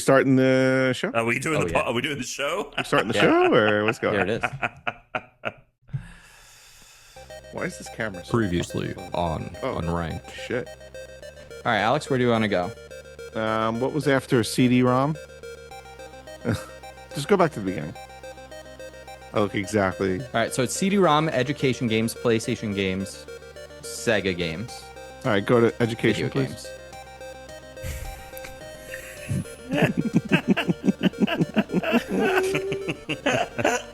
Starting the show? Are we doing Are we doing the show? We're starting the show, or what's going on? There it is. Why is this camera so Previously on Unranked. shit? All right, Alex, where do you want to go? What was after CD-ROM? Just go back to the beginning. I look exactly. All right, so it's CD-ROM, education games, PlayStation games, Sega games, All right, go to education, video please. games.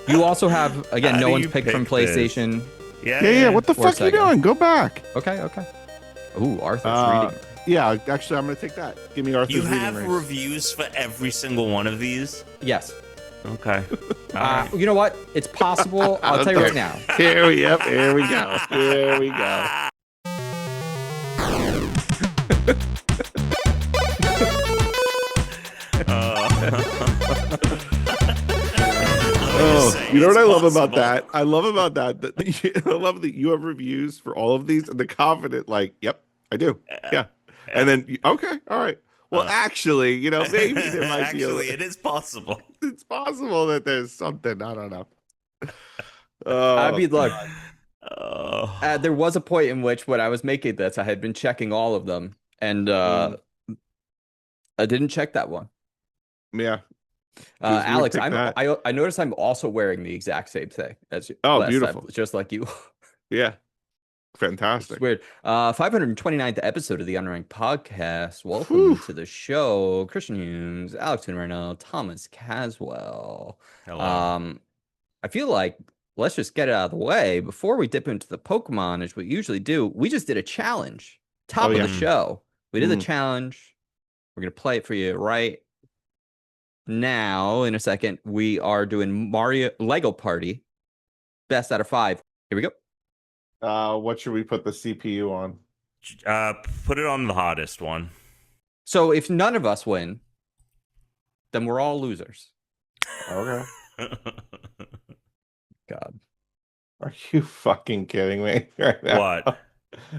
You also have, again, How no do one's you picked from pick this? PlayStation. Yeah. What the Or fuck are you Sega. doing? Go back. Okay. Ooh, Arthur's reading. Yeah, actually, I'm gonna take that. Give me Arthur's You reading have race. reviews for every single one of these? Yes. Okay. All right. You know what? It's possible. I'll tell you right now. Here we go. Here we go. Here we go. Oh, you know what I love about that? I love about that. I love that you have reviews for all of these, and the confident, like, yep, I do. Yeah, and then okay, all right. Well, actually, you know, maybe there might be. Actually, it is possible. It's possible that there's something. I don't know. I mean, look. Oh. There was a point in which, when I was making this, I had been checking all of them, and I didn't check that one. Yeah. Alex, picked that. I noticed I'm also wearing the exact same thing as you. Oh, last beautiful. time, just like you. Yeah. It's Fantastic. weird. 529th episode of the Unranked podcast. Welcome to the show, Christian Hughes, Alex Tuna, Thomas Caswell. Hello. I feel like let's just get it out of the way before we dip into the Pokemon, as we usually do. We just did a challenge, top of the show. We did the challenge. We're gonna play it for you right now. In a second, we are doing Mario Lego Party, best out of 5. Here we go. What should we put the CPU on? Put it on the hottest one. So if none of us win, then we're all losers. Okay. God. Are you fucking kidding me? Right now? What?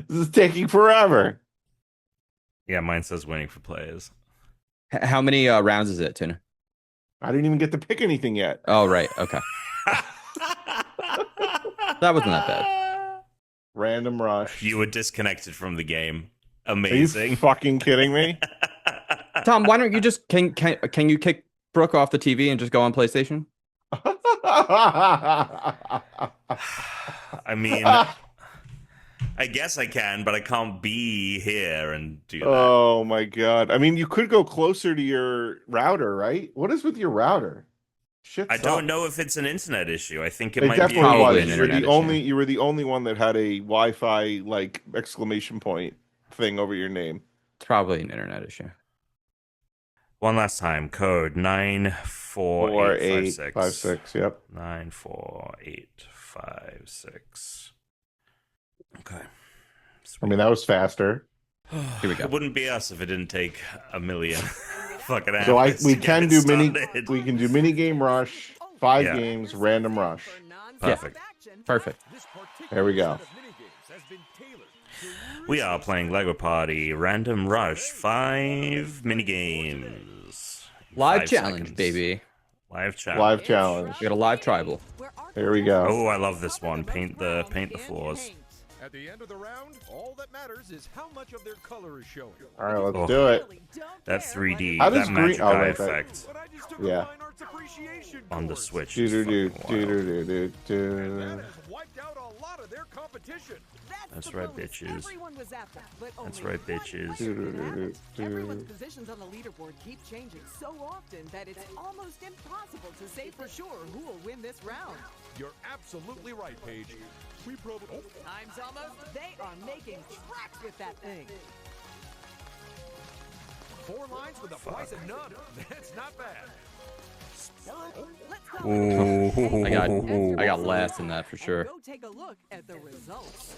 This is taking forever. Yeah, mine says winning for players. How many rounds is it, Tuna? I didn't even get to pick anything yet. Oh, right. Okay. That wasn't that bad. Random rush. You were disconnected from the game. Are you Amazing. fucking kidding me? Tom, why don't you just can you kick Brooke off the TV and just go on PlayStation? I mean, I guess I can, but I can't be here and do that. Oh my god. I mean, you could go closer to your router, right? What is with your router? Shit. I don't know if it's an internet issue. I think it It might be. definitely Probably was. an You were the internet only. issue. You were the only one that had a Wi-Fi like exclamation point thing over your name. It's probably an internet issue. One last time. Code 94856. 4856. Yep. 94856. Okay. I mean, that was faster. Here we go. It wouldn't be us if it didn't take a million fucking hours. So we to can get do it started. we can do mini game rush, 5 Yeah. games, random rush. Perfect. Perfect. There we go. We are playing Lego Party Random Rush 5 minigames. Live 5 challenge, seconds. baby. Live challenge. Live challenge. We got a live tribal. There we go. Oh, I love this one. Paint the floors. At the end of the round, all that matters is how much of their color is showing. All right, let's Oh. do it. That 3D, How does that green- magic oh, eye right, effect But I just took Yeah. a fine arts appreciation on the course. Switch. Do is do do fucking do wild. do do And do. that has wiped out a lot of their competition. That's right, bitches. Everyone was at them, but That's only right, one bitches. question happened. Do. Everyone's positions on the leaderboard keep changing so often that it's almost impossible to say for sure who will win this round. You're absolutely right, Paige. We probably. Oh, Time's almost. They are making tracks with that thing. 4 lines with the price of none. That's not bad. Let's go. Ooh. I got last in that for sure. Go take a look at the results.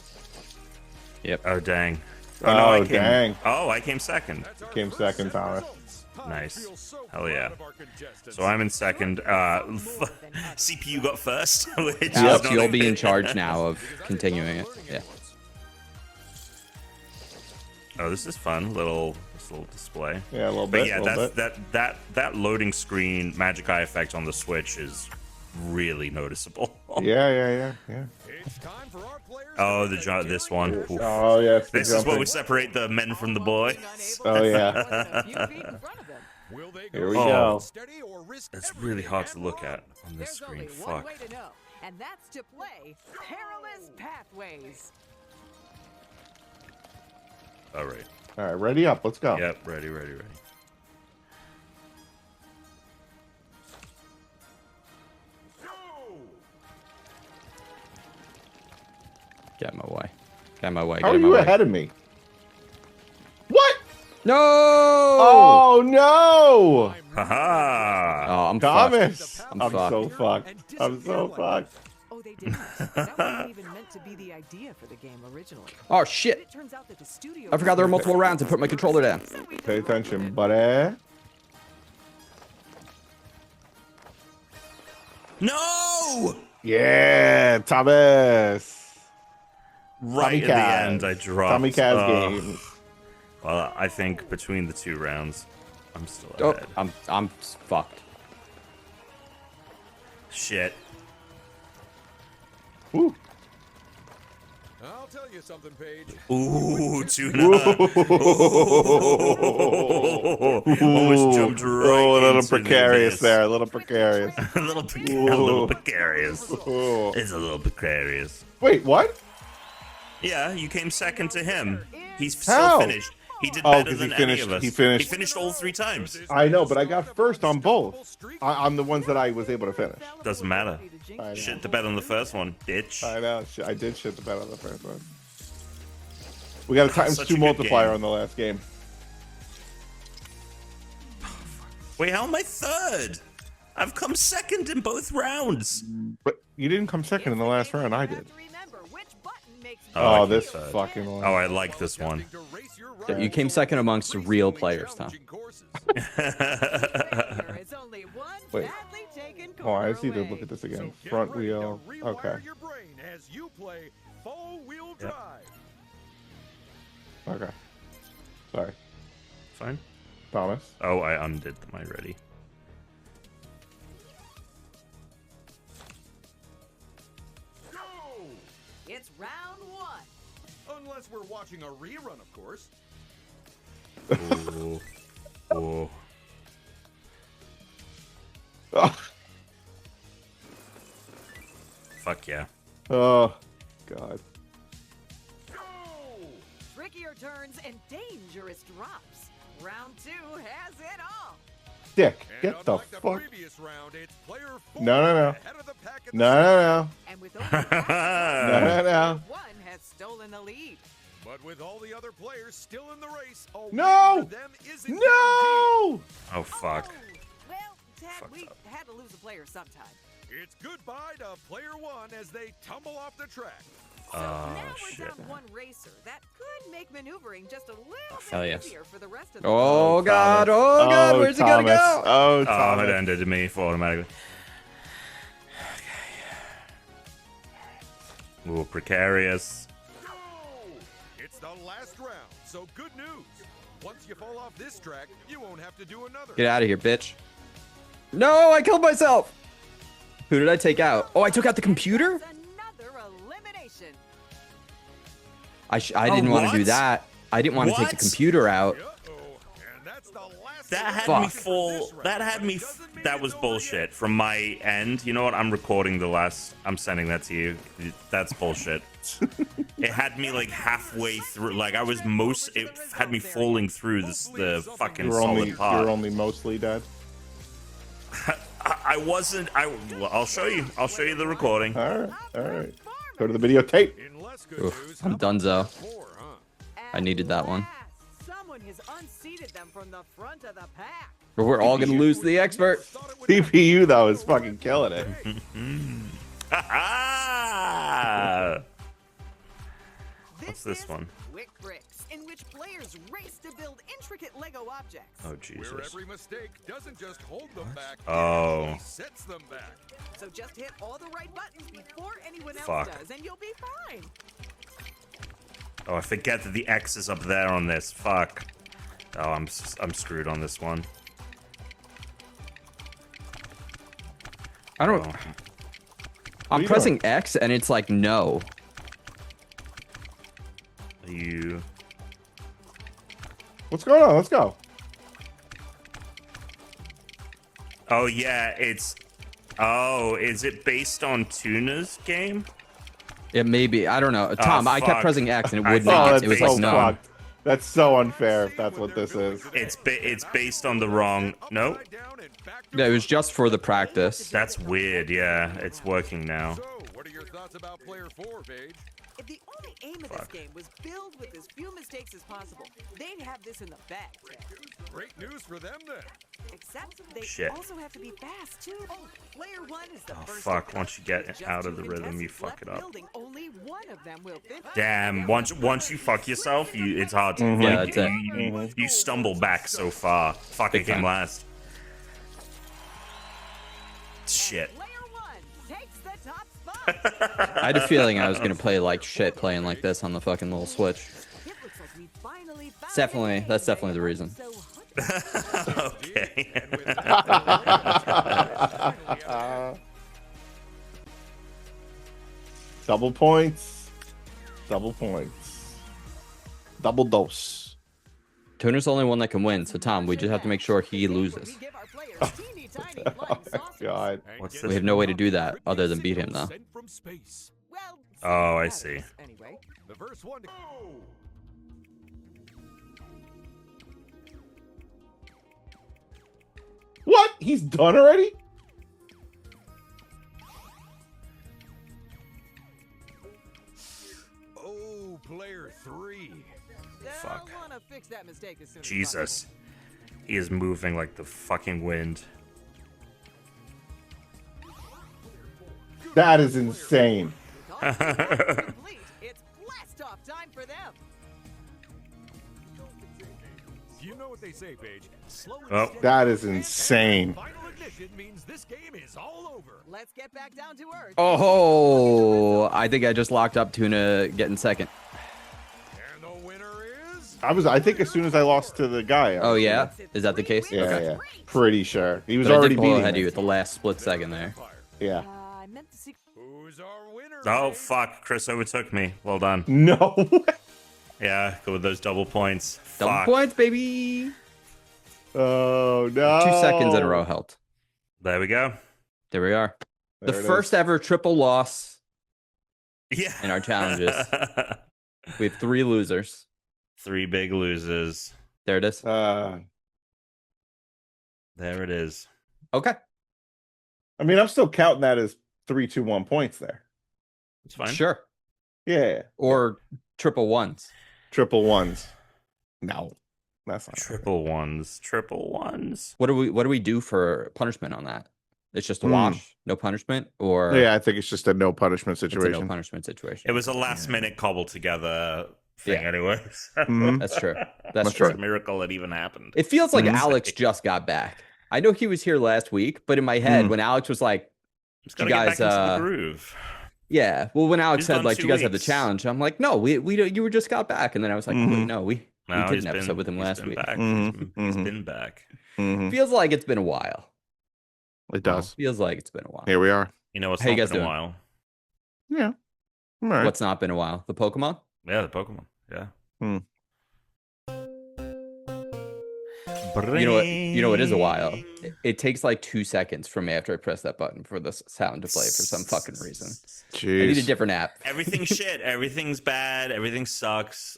Yep. Oh, dang. Oh, no, I came, dang. Oh, I came second. That's our Came first second, set of Thomas. results. Nice. I feel so Hell proud yeah. of our contestants. So I'm in second. CPU got first, which is Alex, not you'll a be in bit. charge now of continuing it. Yeah. Oh, this is fun. This little display. Yeah, a little But bit. yeah, a little bit. that loading screen magic eye effect on the Switch is really noticeable. Yeah. It's time for our players Oh, to this one. Oof. Oh yeah. it's the This is what jumping. we separate the men from the boys. Oh yeah. Will they Here we go go. steady or risk It's everything really hard to and look run? at on this There's only screen. one Fuck. way to know, and that's to play Perilous Pathways. All right. All right, ready up. Let's go. Yep. Ready. Get my way. Get my way. How Get are my you way. ahead of me? What? No! Oh no! Haha. Oh, I'm fucked. Thomas, I'm I'm fucked. so fucked. I'm so fucked. Oh, they didn't. That wasn't even meant to be the idea for the game originally. Oh But shit! it turns out that the studio I forgot there were multiple rounds. I put my controller down. Pay attention, buddy. No! Yeah, Thomas. Right Tommy at the Kaz. end, I dropped. Tommy Kaz Oh. games. Well, I think between the 2 rounds, I'm still Oh, ahead. I'm fucked. Shit. Woo. I'll tell you something, Paige. Ooh, Tuna. Almost jumped right Oh, a little into the precarious abyss. there. A little precarious. a little precarious. Oh. It's a little precarious. Wait, what? Yeah, you came second to him. He's How? still finished. He did Oh, better 'cause he than finished- any of us. he finished- He finished all 3 times. I know, but I got first on both. On the ones that I was able to finish. Doesn't matter. I know. Shit the bet on the first one, bitch. I know. I did shit the bed on the first one. We got a times Such 2 a good multiplier game. on the last game. Wait, how am I third? I've come second in both rounds. But you didn't come second in the last round. I did. I Oh, came this third. fucking one. Oh, I like this one. Yeah, you came second amongst real players, Tom. Wait. Oh, I see to look at this again. Front wheel. Okay. Your brain as you play four-wheel drive. Okay. Sorry, Fine. Thomas. Oh, I undid my ready. It's round 1. Unless we're watching a rerun, of course. Ooh. Ooh. Oh, Fuck yeah. oh God. Trickier turns and dangerous drops. Round 2 has it all. Dick, And get the unlike fuck. previous round, it's player 4 No, no, no. ahead of the pack at the No, no, no. And with only half No, no, no. one has stolen the lead. But with all the other players still in the race, a win No! for them isn't guaranteed. No! Oh, fuck. Well, Dad, Fucked we up. had to lose a player sometime. It's goodbye to player 1 as they tumble off the track. So Oh, now we're shit. down 1 racer. That could make maneuvering just a little Hell bit yes. easier for the rest of the Oh God! Thomas. Oh God! Where's it gonna Thomas. go? Oh, Oh, Thomas. it ended me for automatically. Okay. Ooh, precarious. Go! It's the last round, so good news. Once you fall off this track, you won't have to do another. Get out of here, bitch! No, I killed myself. Who did I take out? Oh, I took out the computer. That's another elimination. I didn't want to do what? that. I didn't want to take the What? computer out. Uh-oh, and that's the last That had Fuck. me full. That had me. That was bullshit from my end. You know what? I'm recording the last. I'm sending that to you. That's bullshit. It had me like halfway through. Like I was most. It had me falling through the fucking You're solid only, part. you're only mostly dead. I wasn't. Well, I'll show you. I'll show you the recording. All right, all right. Go to the videotape. In less good Oof, news, I'm how about donezo. 4, huh? I needed that one. Last, someone has unseated them from the front of the pack. But we're all gonna lose to the expert. Thought it would CPU though is fucking killing it. What's this is one? Quick Bricks, in which players race to build intricate Lego objects. Oh where Jesus. every mistake doesn't just hold them back, Oh. it actually sets them back. So just hit all the right buttons before anyone else Fuck. does, and you'll be fine. Oh, I forget that the X is up there on this. Fuck. Oh, I'm screwed on this one. I don't. Oh. I'm pressing X and it's like no. You. What's going on? Let's go. Oh yeah, it's. Oh, is it based on Tuna's game? It may be. I don't know. Tom, I kept fuck. pressing X and it I would think not. it's It was based like no. fucked. That's so unfair if that's what this is. It's based on the wrong. No, Yeah, it was just for the practice. that's weird. Yeah, it's working now. So, what are your thoughts about player 4, Paige? If the only aim of this game was build with as few mistakes as possible, they'd have this in the bag. Great news for them then. Except they Shit. also have to be fast too. Oh, player 1 is the Oh first. fuck! Once you get out of the rhythm, you fuck it up. Building, only one of them will fit. Damn! Once you fuck yourself, it's hard to. Yeah, Like, that's it. you stumble back so far. Fuck! I Big came time. last. Shit. Player 1 takes the top spot. I had a feeling I was gonna play like shit playing like this on the fucking little Switch. It looks like we finally found Definitely, a game that's definitely the they reason. so Okay. Double points. Double points. Double dose. Tuna's the only one that can win, so Tom, we just have to make sure he loses. We give our players teeny tiny flying saucers. God. What's We this? have no way to do that other than beat him, though. Sent from space. Well, Oh, I some see. matters, Anyway, The first one to go. What? He's done already? Oh, player 3. Fuck. they'll wanna fix that mistake as soon as Jesus. He is moving like the fucking wind. That is insane. possible. Because the work is complete, it's blast off time for them. You know what they say, Paige. Slow and Oh. steady. That is insane. Final ignition means this game is all over. Let's get back down to earth. Oh, I think I just locked up Tuna getting second. And the winner is I think as soon as I lost to the guy. Oh yeah, is that the case? Yeah, Okay. yeah. Pretty sure. He was But I already did pull beating ahead of me. you at the last split second there. Empire. Yeah. I meant to see. Who's our winner? Oh Paige? fuck! Chris overtook me. Well done. No way. Yeah, go with those double points. Double Fuck. points, baby. Oh no. 2 seconds in a row helped. There we go. There we are. There The it first is. ever triple loss Yeah. in our challenges. We have 3 losers. 3 big losers. There it is. There it is. Okay. I mean, I'm still counting that as 3, 2, 1 points there. It's fine. Sure. Yeah. Or triple ones. Triple ones. No. That's not Triple ones. Triple ones. What do we do for punishment on that? It's just a wash, no punishment, or Yeah, I think it's just a no punishment it's a situation. no punishment situation. It was a last minute cobbled together thing, Yeah. anyways. Mhm. That's true. That's That's It's true. a miracle it even happened. It feels like Mhm. Alex just got back. I know he was here last week, but in my head, when Alex was like, Just gotta you get guys, back into the groove. "Yeah," well, when Alex He's said done like, 2 "You guys have the weeks. challenge," I'm like, "No, we you were just got back," and then I was like, Mhm. "Wait, no, we No, did he's an episode with him he's last been week." Back. Mhm. He's Mhm. been back. Mhm. Feels like it's been a while. It does. Feels like it's been a while. Here we are. You know, it's How you not guys been a doing? while. Yeah. All right. What's not been a while? The Pokemon? Yeah, the Pokemon. Yeah. You know what is a while. It takes like 2 seconds for me after I press that button for the sound to play for some fucking reason. I need a Jeez. different app. Everything's shit. Everything's bad. Everything sucks.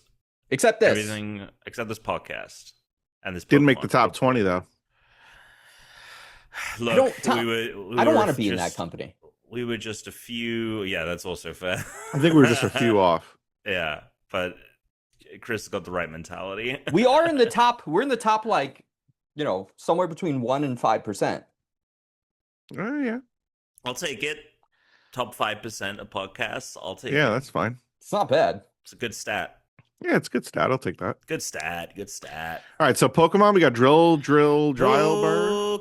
Except this. Everything except this podcast and this Didn't make Pokemon. the top 20 though. Look, Tom, I don't want to be in that company. We were just a few. Yeah, that's also fair. I think we were just a few off. Yeah, but Chris has got the right mentality. We are in the top. We're in the top, like, somewhere between 1% and 5%. Oh yeah. I'll take it. Top 5% of podcasts. I'll take Yeah, it. that's fine. It's not bad. It's a good stat. Yeah, it's a good stat. I'll take that. Good stat. Good stat. All right, so Pokemon, we got Drilbur.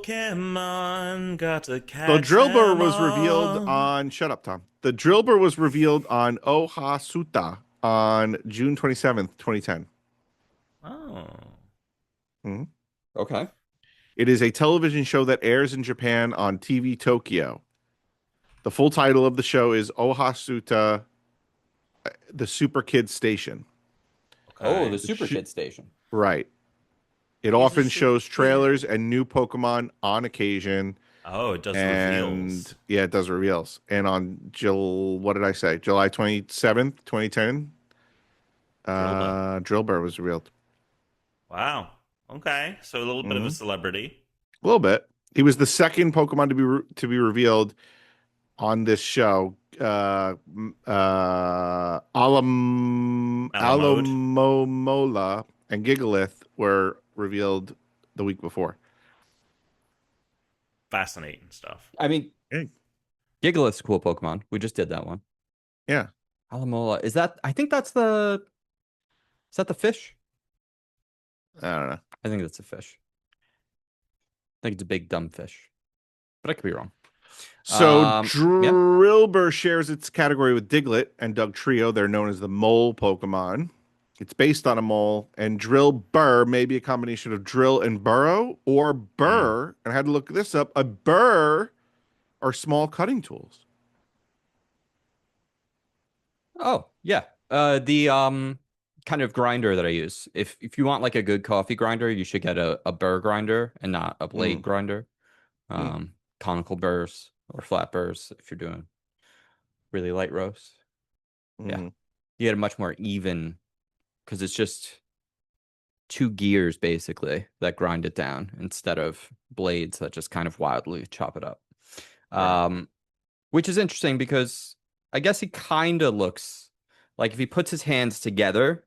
Pokemon got a catch. The Drilbur was them revealed all. on. Shut up, Tom. The Drilbur was revealed on Ohasuta on June 27th, 2010. Oh. Mhm. Okay. It is a television show that airs in Japan on TV Tokyo. The full title of the show is Ohasuta, the Super Kids Station. Oh, Okay. the Super Kid Station. Right. It He's a often super shows kid. trailers and new Pokemon on occasion. Oh, it does And reveals. yeah, it does reveals. And on what did I say? July 27th, 2010, Drilbut. Drilbur was revealed. Wow. Okay. So a little bit of a Mhm. celebrity. A little bit. He was the second Pokemon to be revealed on this show. Alamode. Alamomola and Gigalith were revealed the week before. Fascinating stuff. I mean, Hey. Gigalith's a cool Pokemon. We just did that one. Yeah. Alamola. Is that the fish? I don't know. I think that's a fish. I think it's a big dumb fish. But I could be wrong. So Yeah. Drilbur shares its category with Diglett and Dugtrio. They're known as the mole Pokemon. It's based on a mole, and Drilbur may be a combination of drill and burrow, or burr. And I had to look this up. A burr are small cutting tools. Oh, yeah. The kind of grinder that I use. If you want like a good coffee grinder, you should get a burr grinder and not a blade grinder. Conical burrs or flat burrs if you're doing really light roast. Yeah. You get a much more even, because it's just two gears basically that grind it down instead of blades that just kind of wildly chop it up. Right. Which is interesting because I guess he kind of looks like, if he puts his hands together,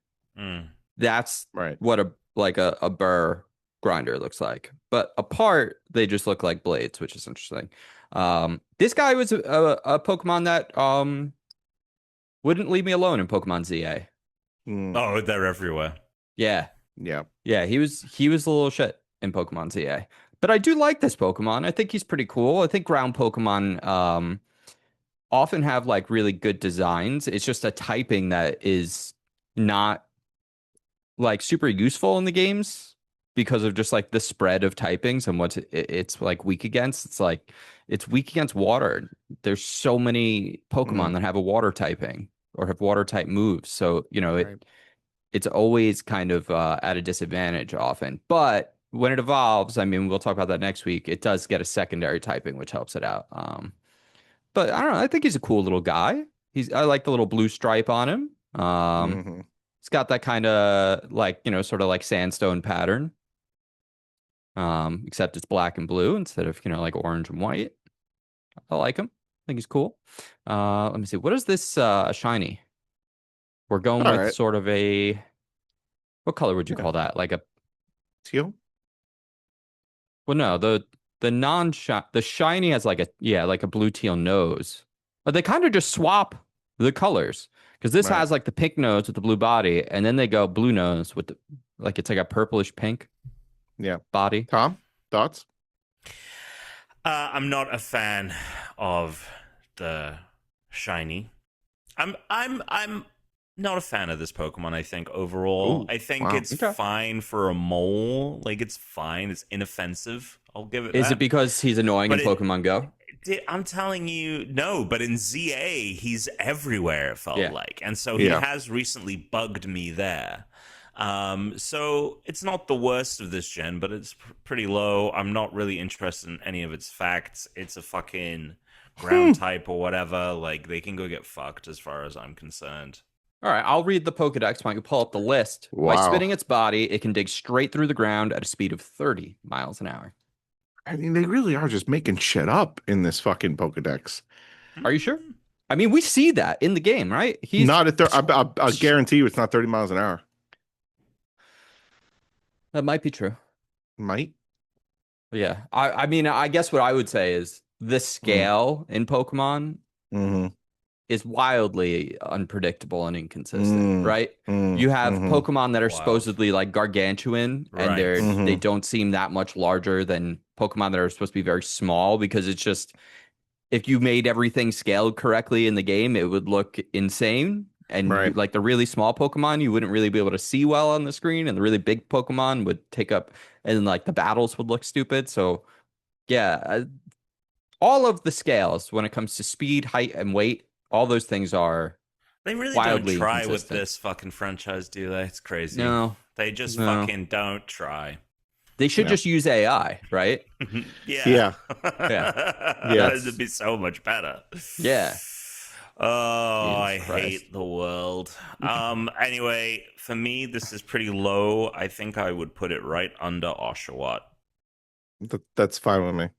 that's Right. what a burr grinder looks like. But apart, they just look like blades, which is interesting. This guy was a Pokemon that wouldn't leave me alone in Pokemon ZA. Oh, they're everywhere. Yeah. Yeah. Yeah, he was a little shit in Pokemon ZA. But I do like this Pokemon. I think he's pretty cool. I think ground Pokemon often have like really good designs. It's just a typing that is not like super useful in the games because of just like the spread of typings and what it's like weak against. It's like it's weak against water. There's so many Pokemon that have a water typing or have water type moves. So, it's always kind of at a disadvantage often. But when it evolves, I mean, we'll talk about that next week. It does get a secondary typing, which helps it out. But I don't know. I think he's a cool little guy. I like the little blue stripe on him. It's got that kind of like, sort of like sandstone pattern. Except it's black and blue instead of, like orange and white. I like him. I think he's cool. Let me see. What is this shiny? We're going with sort of what color would you call that? Like a teal? Well, no, the shiny has like a blue teal nose. But they kind of just swap the colors, because this has like the pink nose with the blue body, and then they go blue nose with it's like a purplish pink body. Tom, thoughts? I'm not a fan of the shiny. I'm not a fan of this Pokemon, I think, overall. I think it's fine for a mole. Like, it's fine. It's inoffensive. I'll give it that. Is it because he's annoying in Pokemon Go? I'm telling you, no. But in ZA, he's everywhere, it felt like. And so he has recently bugged me there. So it's not the worst of this gen, but it's pretty low. I'm not really interested in any of its facts. It's a fucking ground type or whatever. Like, they can go get fucked as far as I'm concerned. All right, I'll read the Pokedex. Why don't you pull up the list? By spinning its body, it can dig straight through the ground at a speed of 30 miles an hour. I mean, they really are just making shit up in this fucking Pokedex. Are you sure? I mean, we see that in the game, right? He's not at 30. I'll guarantee you it's not 30 miles an hour. That might be true. Might. Yeah. I mean, I guess what I would say is the scale in Pokemon is wildly unpredictable and inconsistent, right? You have Pokemon that are supposedly like gargantuan, and they don't seem that much larger than Pokemon that are supposed to be very small, because it's just, if you made everything scaled correctly in the game, it would look insane. And Right. like the really small Pokemon, you wouldn't really be able to see well on the screen, and the really big Pokemon would take up, and like the battles would look stupid. So yeah, all of the scales when it comes to speed, height, and weight, all those things are They really don't wildly try with inconsistent. this fucking franchise, do they? It's crazy. No, They just no. fucking don't try. They should Yeah. just use AI, right? Yeah. Yeah. That'd be so much better. Yeah. Oh, I Jesus Christ. hate the world. Anyway, for me, this is pretty low. I think I would put it right under Oshawott. That's fine with me.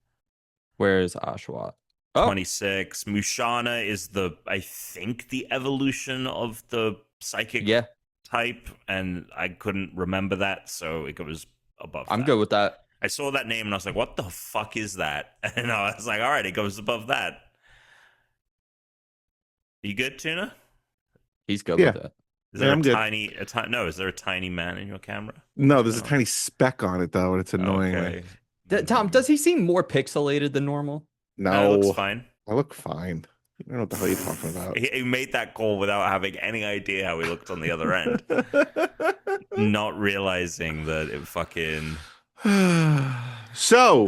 Where's Oshawott? Oh, 26. Mushana is I think the evolution of the psychic yeah. type, and I couldn't remember that, so it was above I'm that. good with that. I saw that name and I was like, what the fuck is that? And I was like, all right, it goes above that. You good, Tuna? He's good Yeah. with it. Is there I'm good. is there a tiny man in your camera? No, there's a tiny speck on it though, and it's annoying. Okay. Tom, does he seem more pixelated than normal? No, it No, looks fine. I look fine. I don't know what the hell you're talking about. He made that call without having any idea how he looked on the other end. Not realizing that it fucking... So,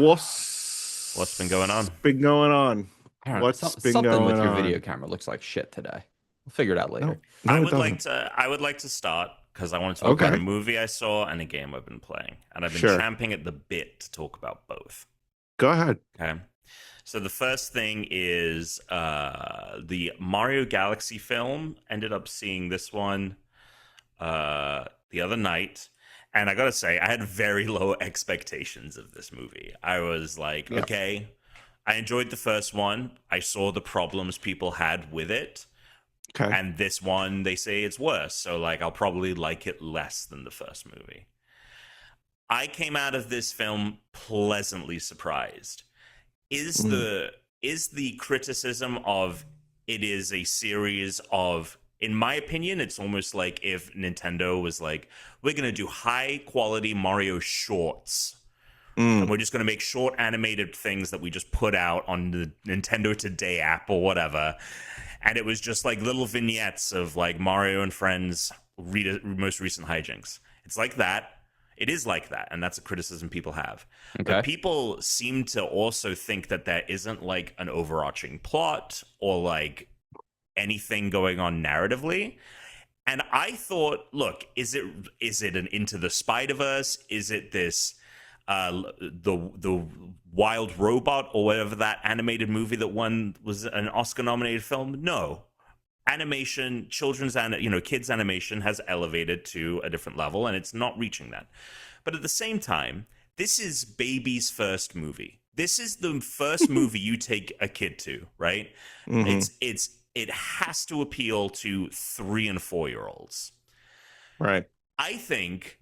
what's been going on? Been going on? I don't know, What's been something going with your on? video camera looks like shit today. We'll figure it out later. No, I it would doesn't. like to start because I want to talk Okay. about a movie I saw and a game I've been playing, and I've been Sure. champing at the bit to talk about both. Go ahead. Okay. So the first thing is the Mario Galaxy film. Ended up seeing this one the other night. And I got to say, I had very low expectations of this movie. I was like, Yeah. okay, I enjoyed the first one. I saw the problems people had with it. Okay. And this one, they say it's worse. So, like, I'll probably like it less than the first movie. I came out of this film pleasantly surprised. Is the criticism of it is a series of, in my opinion, it's almost like if Nintendo was like, we're going to do high quality Mario shorts. And we're just going to make short animated things that we just put out on the Nintendo Today app or whatever. And it was just like little vignettes of like Mario and friends' most recent hijinks. It's like that. It is like that. And that's a criticism people have. Okay. But people seem to also think that there isn't like an overarching plot or like anything going on narratively. And I thought, look, is it an Into the Spider-Verse? Is it this the Wild Robot or whatever that animated movie that was an Oscar-nominated film? No. Animation, kids animation has elevated to a different level, and it's not reaching that. But at the same time, this is baby's first movie. This is the first movie you take a kid to, right? Mm-hmm. It has to appeal to 3 and 4 year olds. Right. I think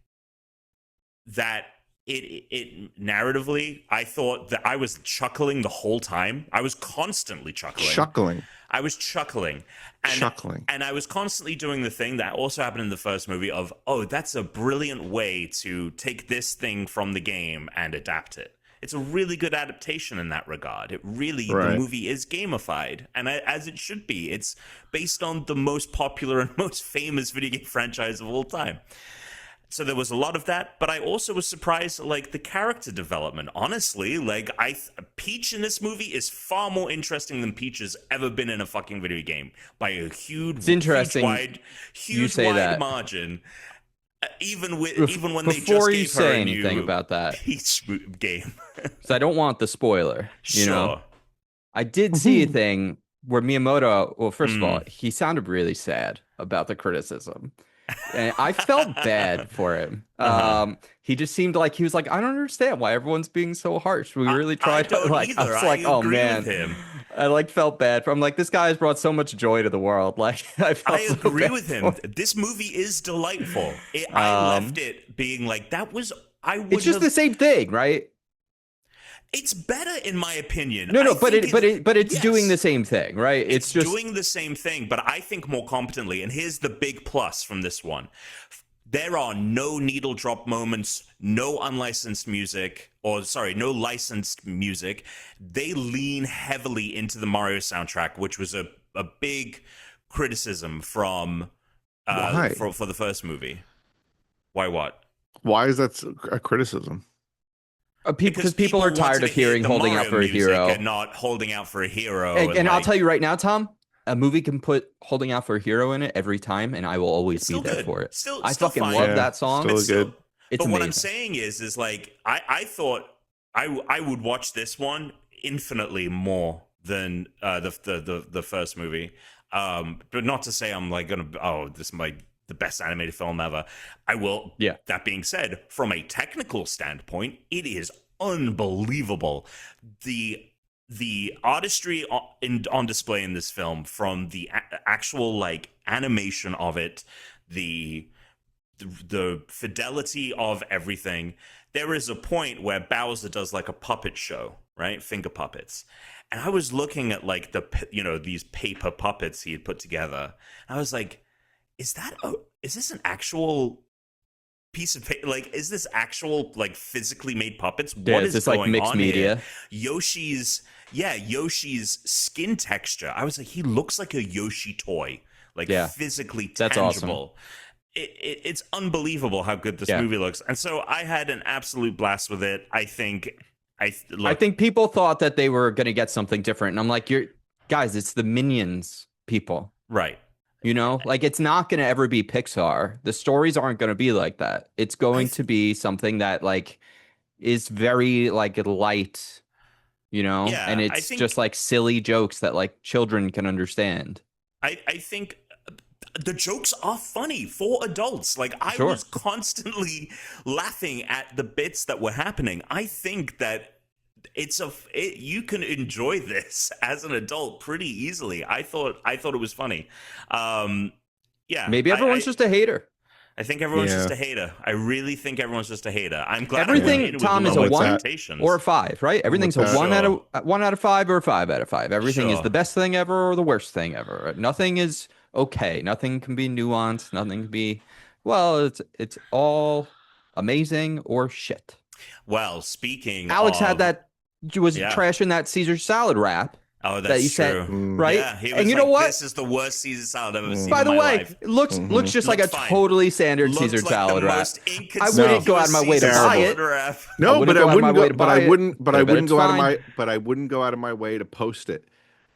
that it narratively, I thought that I was chuckling the whole time. I was constantly chuckling. I was chuckling. And I was constantly doing the thing that also happened in the first movie of, oh, that's a brilliant way to take this thing from the game and adapt it. It's a really good adaptation in that regard. It really, Right. The movie is gamified, and as it should be. It's based on the most popular and most famous video game franchise of all time. So there was a lot of that, but I also was surprised, like, the character development. Honestly, like, Peach in this movie is far more interesting than Peach has ever been in a fucking video game by a huge wide margin. Even when they just gave her a new about that Peach game. So I don't want the spoiler. Sure. You know? I did see a thing where Miyamoto, well, first of all, he sounded really sad about the criticism. And I felt bad for him. He just seemed like he was like, I don't understand why everyone's being so harsh. We really tried to like. I was like, oh man, him. I like felt bad for him. Like, this guy has brought so much joy to the world. Like, I agree with him. This movie is delightful. I left it being like that was. It's just the same thing, right? It's better in my opinion. But it's doing the same thing, right? It's just doing the same thing, but I think more competently. And here's the big plus from this one. There are no needle drop moments, no licensed music. They lean heavily into the Mario soundtrack, which was a big criticism from Why? for the first movie. Why what? Why is that a criticism? Because people are tired wanted of to hear hearing the holding Mario out for a music hero. and not holding out for a hero. And I'll like, tell you right now, Tom, a movie can put holding out for a hero in it every time, and I will always it's be still there good. for it. Still fucking fine. love Yeah, that song. still good. It's but what I'm amazing. saying is like I thought I would watch this one infinitely more than the first movie. But not to say I'm like this is the best animated film ever. I will. Yeah. That being said, from a technical standpoint, it is unbelievable. The artistry on display in this film, from the actual like animation of it, the fidelity of everything. There is a point where Bowser does like a puppet show, right? Finger puppets. And I was looking at like these paper puppets he had put together. And I was like, is this an actual piece of paper? Like, is this actual like physically made puppets? What is this going like mixed on media? Here? Yoshi's skin texture. I was like, he looks like a Yoshi toy, like physically That's tangible. awesome. It's ungumbelievable how good this movie looks. And so I had an absolute blast with it. I think people thought that they were going to get something different. And I'm like, guys, it's the Minions people. Right. You know, like it's not going to ever be Pixar. The stories aren't going to be like that. It's going to be something that like is very like light, you know, and it's just like silly jokes that like children can understand. I think the jokes are funny for adults. Like I was constantly laughing at the bits that were happening. I think that you can enjoy this as an adult pretty easily. I thought it was funny. Maybe everyone's just a hater. I think everyone's just a hater. I really think everyone's just a hater. I'm glad everything, Tom, is a 1 or a 5, right? Everything's a 1 out of 5 or a 5 out of 5. Everything is the best thing ever or the worst thing ever. Nothing is okay. Nothing can be nuanced. Nothing can be, it's all amazing or shit. Well, speaking Alex had that, was trashing that Caesar salad wrap. Oh, that's that you true. said, right? Yeah, he was and you know what? This is the worst Caesar salad I've ever seen. By the in my way, life. it looks just like a totally standard Caesar salad wrap. I wouldn't go out of my way to buy it. No, but I wouldn't go. But I wouldn't go out of my. But I wouldn't go out of my way to post it.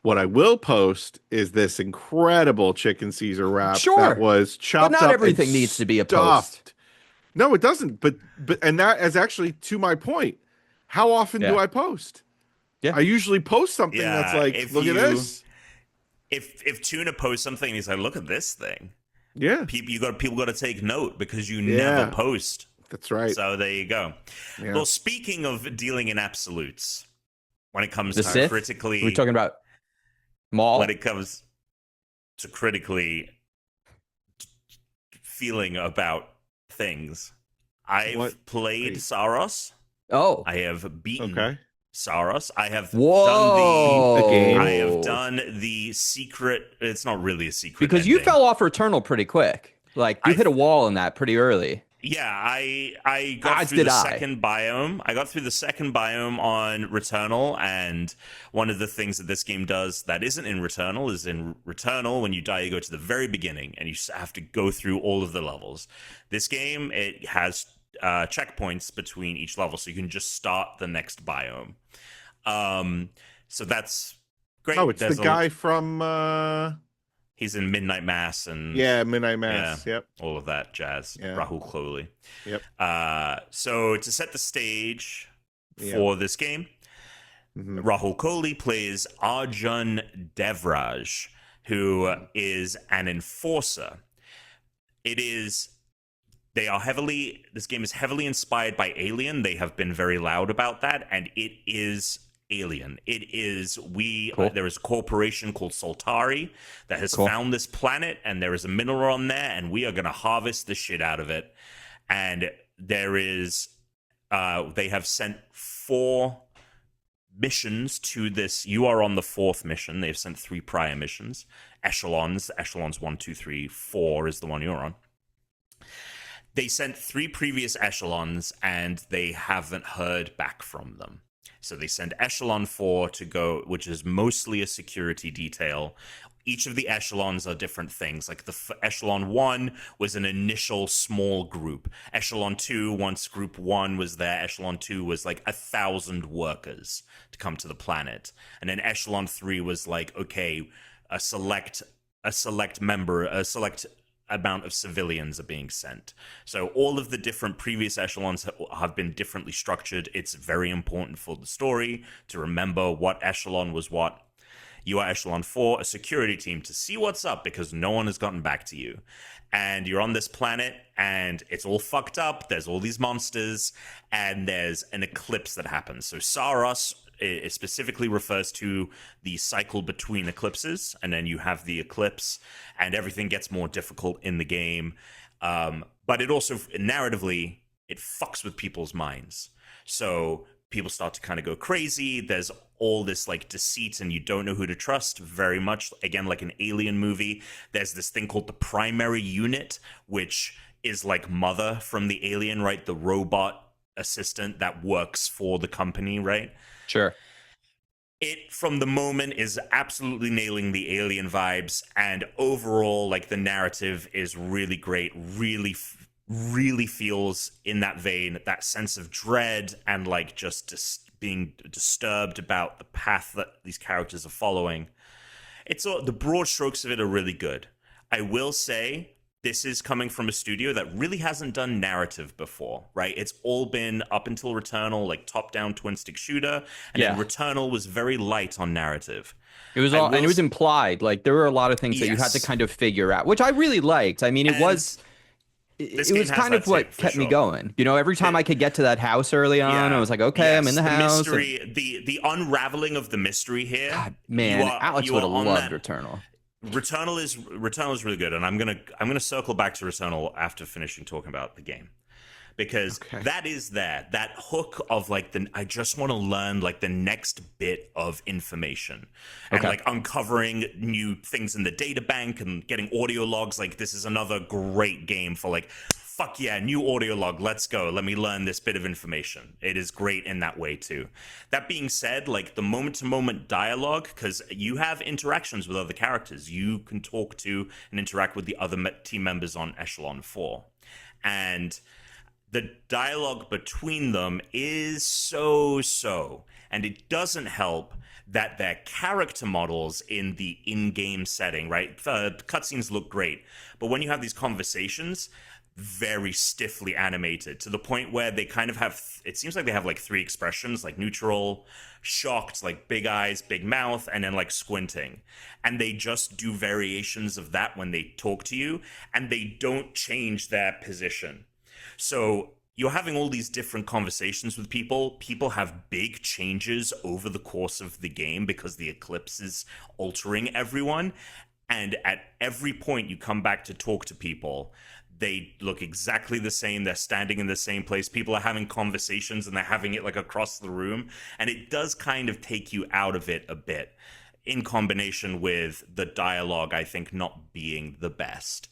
What I will post is this incredible chicken Caesar wrap that was chopped up. But not everything needs to be a post. No, it doesn't. But and that is actually to my point. How often do I post? Yeah. I usually post something that's like, look at this. If Tuna posts something, he's like, look at this thing. Yeah. People got to take note because you never post. That's right. So there you go. Yeah. Well, speaking of dealing in absolutes, when it comes to Sith? critically, we're talking about Maul. When it comes to critically feeling about things, I've played Saros. Oh, I have beaten. Okay. Saros. I have done the game. I have done the secret. It's not really a secret because ending. you fell off Returnal pretty quick. Like you hit a wall in that pretty early. Yeah, I got through the second biome. I got through the second biome on Returnal, and one of the things that this game does that isn't in Returnal is in Returnal, when you die, you go to the very beginning, and you have to go through all of the levels. This game, it has checkpoints between each level, so you can just start the next biome. So that's great. Oh, it's the guy from he's in Midnight Mass and Midnight Mass. Yep, all of that jazz. Rahul Kohli. Yep. So to set the stage for this game, Rahul Kohli plays Arjun Devraj, who is an enforcer. This game is heavily inspired by Alien. They have been very loud about that, and it is Alien. It is there is a corporation called Soltari that has found this planet, and there is a mineral on there, and we are going to harvest the shit out of it. And there is they have sent 4 missions to this. You are on the 4th mission. They've sent 3 prior missions. Echelons 1, 2, 3, 4 is the one you're on. They sent 3 previous echelons, and they haven't heard back from them. So they send Echelon 4 to go, which is mostly a security detail each of the echelons are different things. Like echelon 1 was an initial small group. Echelon 2, once group 1 was there, echelon 2 was like 1,000 workers to come to the planet. And then echelon 3 was like, okay, a select amount of civilians are being sent. So all of the different previous echelons have been differently structured. It's very important for the story to remember what echelon was what. You are echelon 4, a security team, to see what's up because no one has gotten back to you. And you're on this planet and it's all fucked up. There's all these monsters and there's an eclipse that happens. So Saros, it specifically refers to the cycle between eclipses, and then you have the eclipse and everything gets more difficult in the game. But it also, narratively, it fucks with people's minds. So people start to kind of go crazy. There's all this like deceit and you don't know who to trust, very much again like an Alien movie. There's this thing called the primary unit, which is like Mother from the Alien, right? The robot assistant that works for the company, right? Sure. It, from the moment, is absolutely nailing the Alien vibes, and overall, like, the narrative is really great, really feels in that vein, that sense of dread and like just being disturbed about the path that these characters are following. It's all, the broad strokes of it are really good. I will say this is coming from a studio that really hasn't done narrative before, right? It's all been, up until Returnal, like top-down twin-stick shooter, and then Returnal was very light on narrative. It was all, and it was implied. Like, there were a lot of things that you had to kind of figure out, which I really liked. I mean, it was kind of what kept me going. You know, every time I could get to that house early on, I was like, okay, I'm in the house. Mystery, the unraveling of the mystery here. God, man, Alex would have loved Returnal. Returnal is really good, and I'm gonna circle back to Returnal after finishing talking about the game, because that is that hook of like I just want to learn like the next bit of information and like uncovering new things in the data bank and getting audio logs. Like, this is another great game for like, fuck yeah, new audio log, let's go, let me learn this bit of information. It is great in that way too. That being said, like the moment-to-moment dialogue, because you have interactions with other characters, you can talk to and interact with the other team members on Echelon 4, and the dialogue between them is so, and it doesn't help that their character models in the in-game setting, right? Cutscenes look great, but when you have these conversations, very stiffly animated, to the point where they kind of have, it seems like they have like 3 expressions, like neutral, shocked, like big eyes, big mouth, and then like squinting. And they just do variations of that when they talk to you, and they don't change their position. So you're having all these different conversations with people. People have big changes over the course of the game because the eclipse is altering everyone. And at every point you come back to talk to people, they look exactly the same. They're standing in the same place. People are having conversations and they're having it like across the room. And it does kind of take you out of it a bit, in combination with the dialogue, I think, not being the best.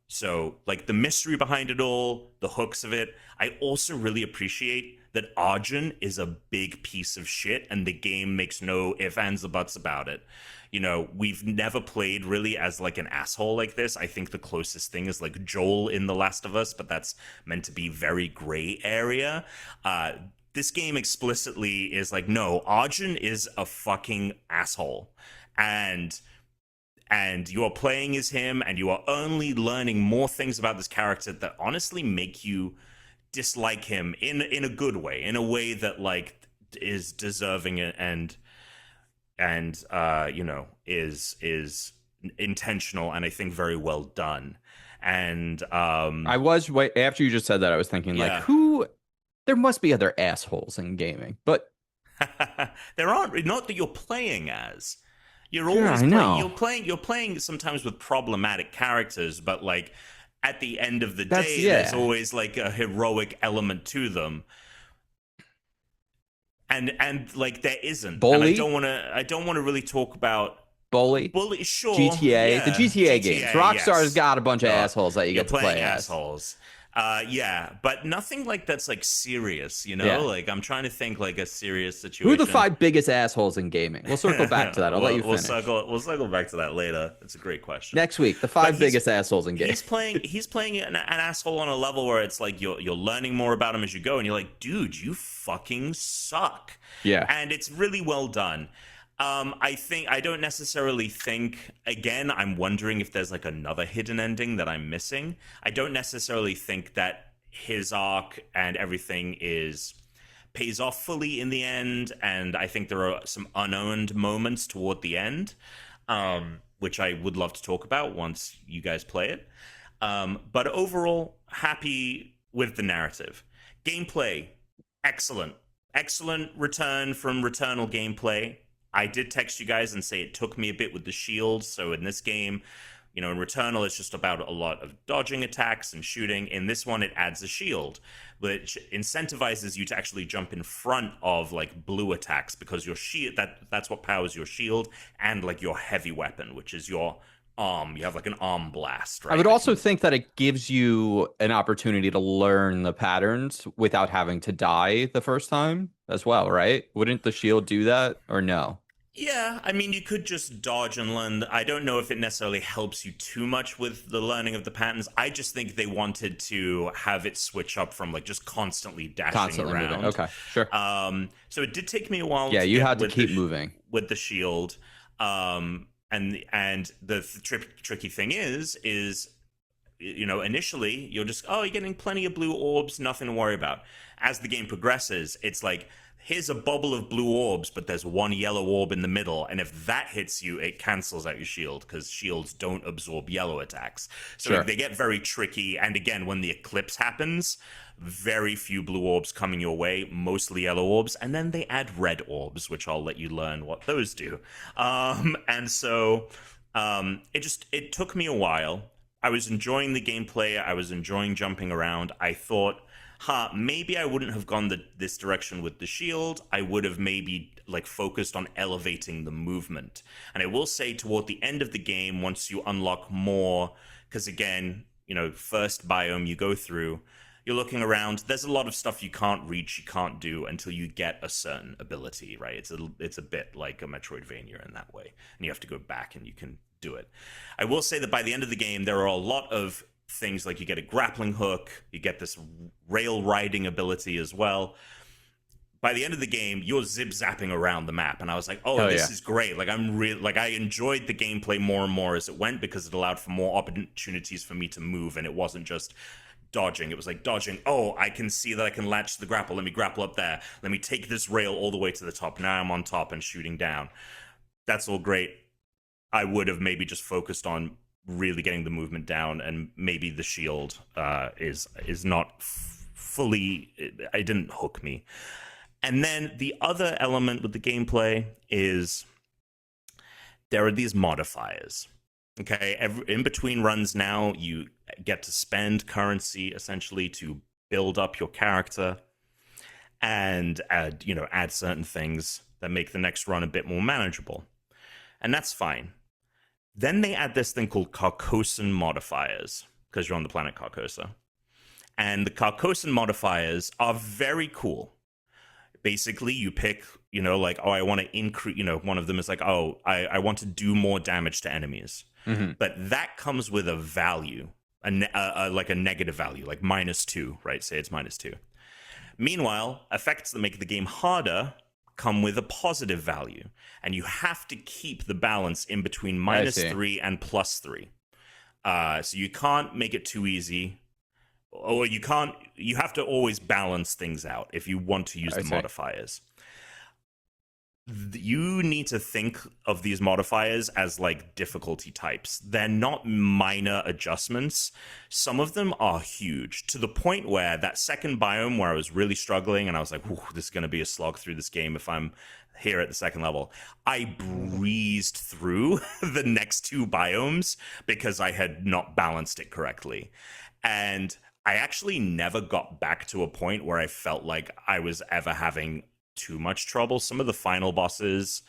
So like the mystery behind it all, the hooks of it. I also really appreciate that Arjun is a big piece of shit and the game makes no ifs, ands, or buts about it. You know, we've never played really as like an asshole like this. I think the closest thing is like Joel in The Last of Us, but that's meant to be very gray area. This game explicitly is like, no, Arjun is a fucking asshole. And you are playing as him, and you are only learning more things about this character that honestly make you dislike him in a good way, in a way that like is deserving and you know, is intentional, and I think very well done. And I was after you just said that, I was thinking like, there must be other assholes in gaming, but there aren't. Not that you're playing as. You're always you're playing sometimes with problematic characters, but like at the end of the day, there's always like a heroic element to them. And like there isn't. Bully? And I don't want to really talk about Bully, sure. GTA, the GTA games. Rockstar's got a bunch of assholes that you get to play assholes. Yeah, but nothing like that's like serious, you know? Yeah. Like I'm trying to think like a serious Who are situation. the 5 biggest assholes in gaming? We'll circle back to that. I'll let you finish. We'll circle back to that later. It's a great question. Next week, the But 5 biggest assholes in gaming. He's playing an asshole on a level where it's like you're learning more about him as you go, and you're like, dude, you fucking suck. Yeah. And it's really well done. I don't necessarily think, again, I'm wondering if there's like another hidden ending that I'm missing. I don't necessarily think that his arc and everything pays off fully in the end, and I think there are some unowned moments toward the end, which I would love to talk about once you guys play it. But overall, happy with the narrative. Gameplay, excellent. Excellent return from Returnal gameplay. I did text you guys and say it took me a bit with the shield. So in this game, in Returnal, it's just about a lot of dodging attacks and shooting. In this one, it adds a shield, which incentivizes you to actually jump in front of like blue attacks, because your shield, that's what powers your shield and like your heavy weapon, which is your arm. You have like an arm blast, right? I would also think that it gives you an opportunity to learn the patterns without having to die the first time as well, right? Wouldn't the shield do that, or no? Yeah, I mean, you could just dodge and learn. I don't know if it necessarily helps you too much with the learning of the patterns. I just think they wanted to have it switch up from like just constantly dashing around. Moving. Okay, sure. So it did take me a while. Yeah, you had to keep moving with the shield. And the tricky thing is initially you're just, you're getting plenty of blue orbs, nothing to worry about. As the game progresses, it's like, here's a bubble of blue orbs, but there's one yellow orb in the middle, and if that hits you, it cancels out your shield, because shields don't absorb yellow attacks. So sure. They get very tricky, and again, when the eclipse happens, very few blue orbs coming your way, mostly yellow orbs, and then they add red orbs, which I'll let you learn what those do. And so it took me a while. I was enjoying the gameplay, I was enjoying jumping around. I thought, maybe I wouldn't have gone this direction with the shield. I would have maybe like focused on elevating the movement. And I will say toward the end of the game, once you unlock more, because again, first biome you go through, you're looking around, there's a lot of stuff you can't reach, you can't do until you get a certain ability, right? It's a bit like a Metroidvania in that way. And you have to go back and you can do it. I will say that by the end of the game, there are a lot of things like you get a grappling hook, you get this rail riding ability as well. By the end of the game, you're zip-zapping around the map, and I was like, this is great. Like I enjoyed the gameplay more and more as it went, because it allowed for more opportunities for me to move, and it wasn't just dodging. It was like dodging, I can see that I can latch the grapple, let me grapple up there, let me take this rail all the way to the top, now I'm on top and shooting down. That's all great. I would have maybe just focused on really getting the movement down, and maybe the shield is not fully, it didn't hook me. And then the other element with the gameplay is there are these modifiers. Okay, in between runs now, you get to spend currency essentially to build up your character and add certain things that make the next run a bit more manageable. And that's fine. Then they add this thing called Carcosan modifiers, because you're on the planet Carcosa. And the Carcosan modifiers are very cool. Basically, you pick, I want to increase, one of them is like, I want to do more damage to enemies. Mm-hmm. But that comes with a value, like a negative value, like -2, right? Say it's -2. Meanwhile, effects that make the game harder come with a positive value, and you have to keep the balance in between -3 and +3. So you can't make it too easy, or you have to always balance things out if you want to use the modifiers. You need to think of these modifiers as like difficulty types. They're not minor adjustments. Some of them are huge, to the point where that second biome where I was really struggling and I was like, this is going to be a slog through this game if I'm here at the second level, I breezed through the next 2 biomes because I had not balanced it correctly. And I actually never got back to a point where I felt like I was ever having too much trouble. Some of the final bosses,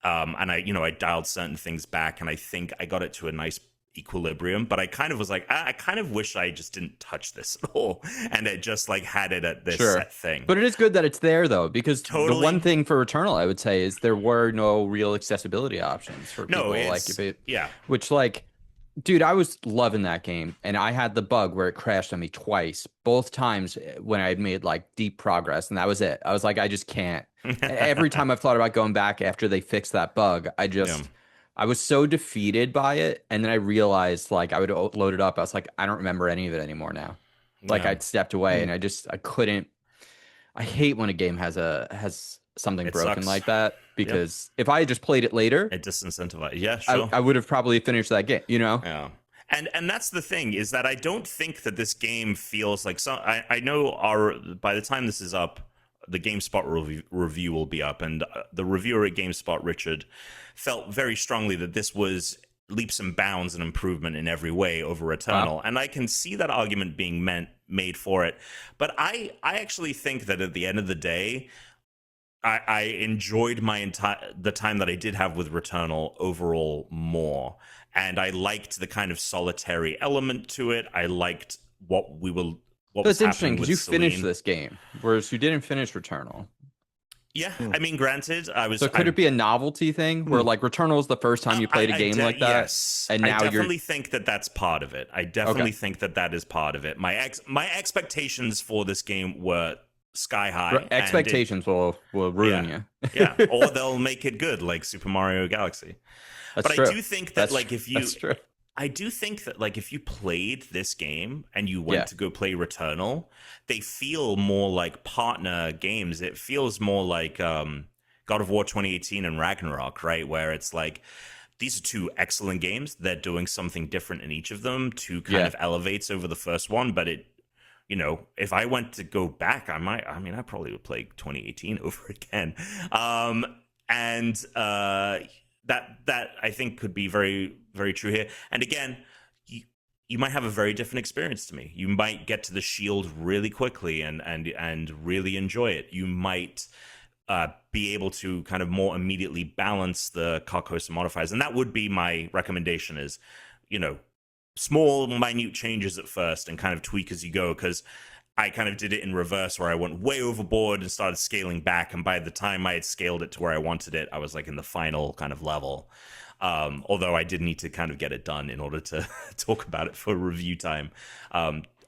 and I dialed certain things back, and I think I got it to a nice equilibrium, but I kind of was like, I kind of wish I just didn't touch this at all, and it just like had it at this set thing. But it is good that it's there though, because Totally. the one thing for Returnal I would say is there were no real accessibility options for people. Like if it, which like, dude, I was loving that game, and I had the bug where it crashed on me twice, both times when I had made like deep progress, and that was it. I was like, I just can't. Every time I've thought about going back after they fixed that bug, I was so defeated by it, and then I realized like I would load it up. I was like, I don't remember any of it anymore now. Like I'd stepped away, and I couldn't. I hate when a game has something broken sucks. like that, because if I had just played it later, it disincentivized. Yeah, sure. I would have probably finished that game. You know? Yeah. And that's the thing, is that I don't think that this game feels like I know by the time this is up, the GameSpot review will be up, and the reviewer at GameSpot, Richard, felt very strongly that this was leaps and bounds and improvement in every way over Returnal. Wow. And I can see that argument being made for it. But I actually think that at the end of the day, I enjoyed the time that I did have with Returnal overall more. And I liked the kind of solitary element to it. I liked what we will... That's interesting, because you finished this game, whereas you didn't finish Returnal. Yeah, I mean, granted, I was... So could it be a novelty thing, where like Returnal was the first time you played a game like that? Yes, and now I definitely think that that's part of it. I definitely think that is part of it. My expectations for this game were sky high. Expectations will ruin you. Yeah, or they'll make it good, like Super Mario Galaxy. That's but true. I do think that That's true. I do think that like if you played this game and you went to go play Returnal, they feel more like partner games. It feels more like God of War 2018 and Ragnarok, right? Where it's like, these are two excellent games. They're doing something different in each of them to kind of elevates over the first one. But it, you know, if I went to go back, I probably would play 2018 over again. That I think could be very, very true here. And again, you might have a very different experience to me. You might get to the shield really quickly and really enjoy it. You might be able to kind of more immediately balance the Carcosa modifiers. And that would be my recommendation, is, you know, small, minute changes at first and kind of tweak as you go, because I kind of did it in reverse, where I went way overboard and started scaling back. And by the time I had scaled it to where I wanted it, I was like in the final kind of level. Although I did need to kind of get it done in order to talk about it for review time.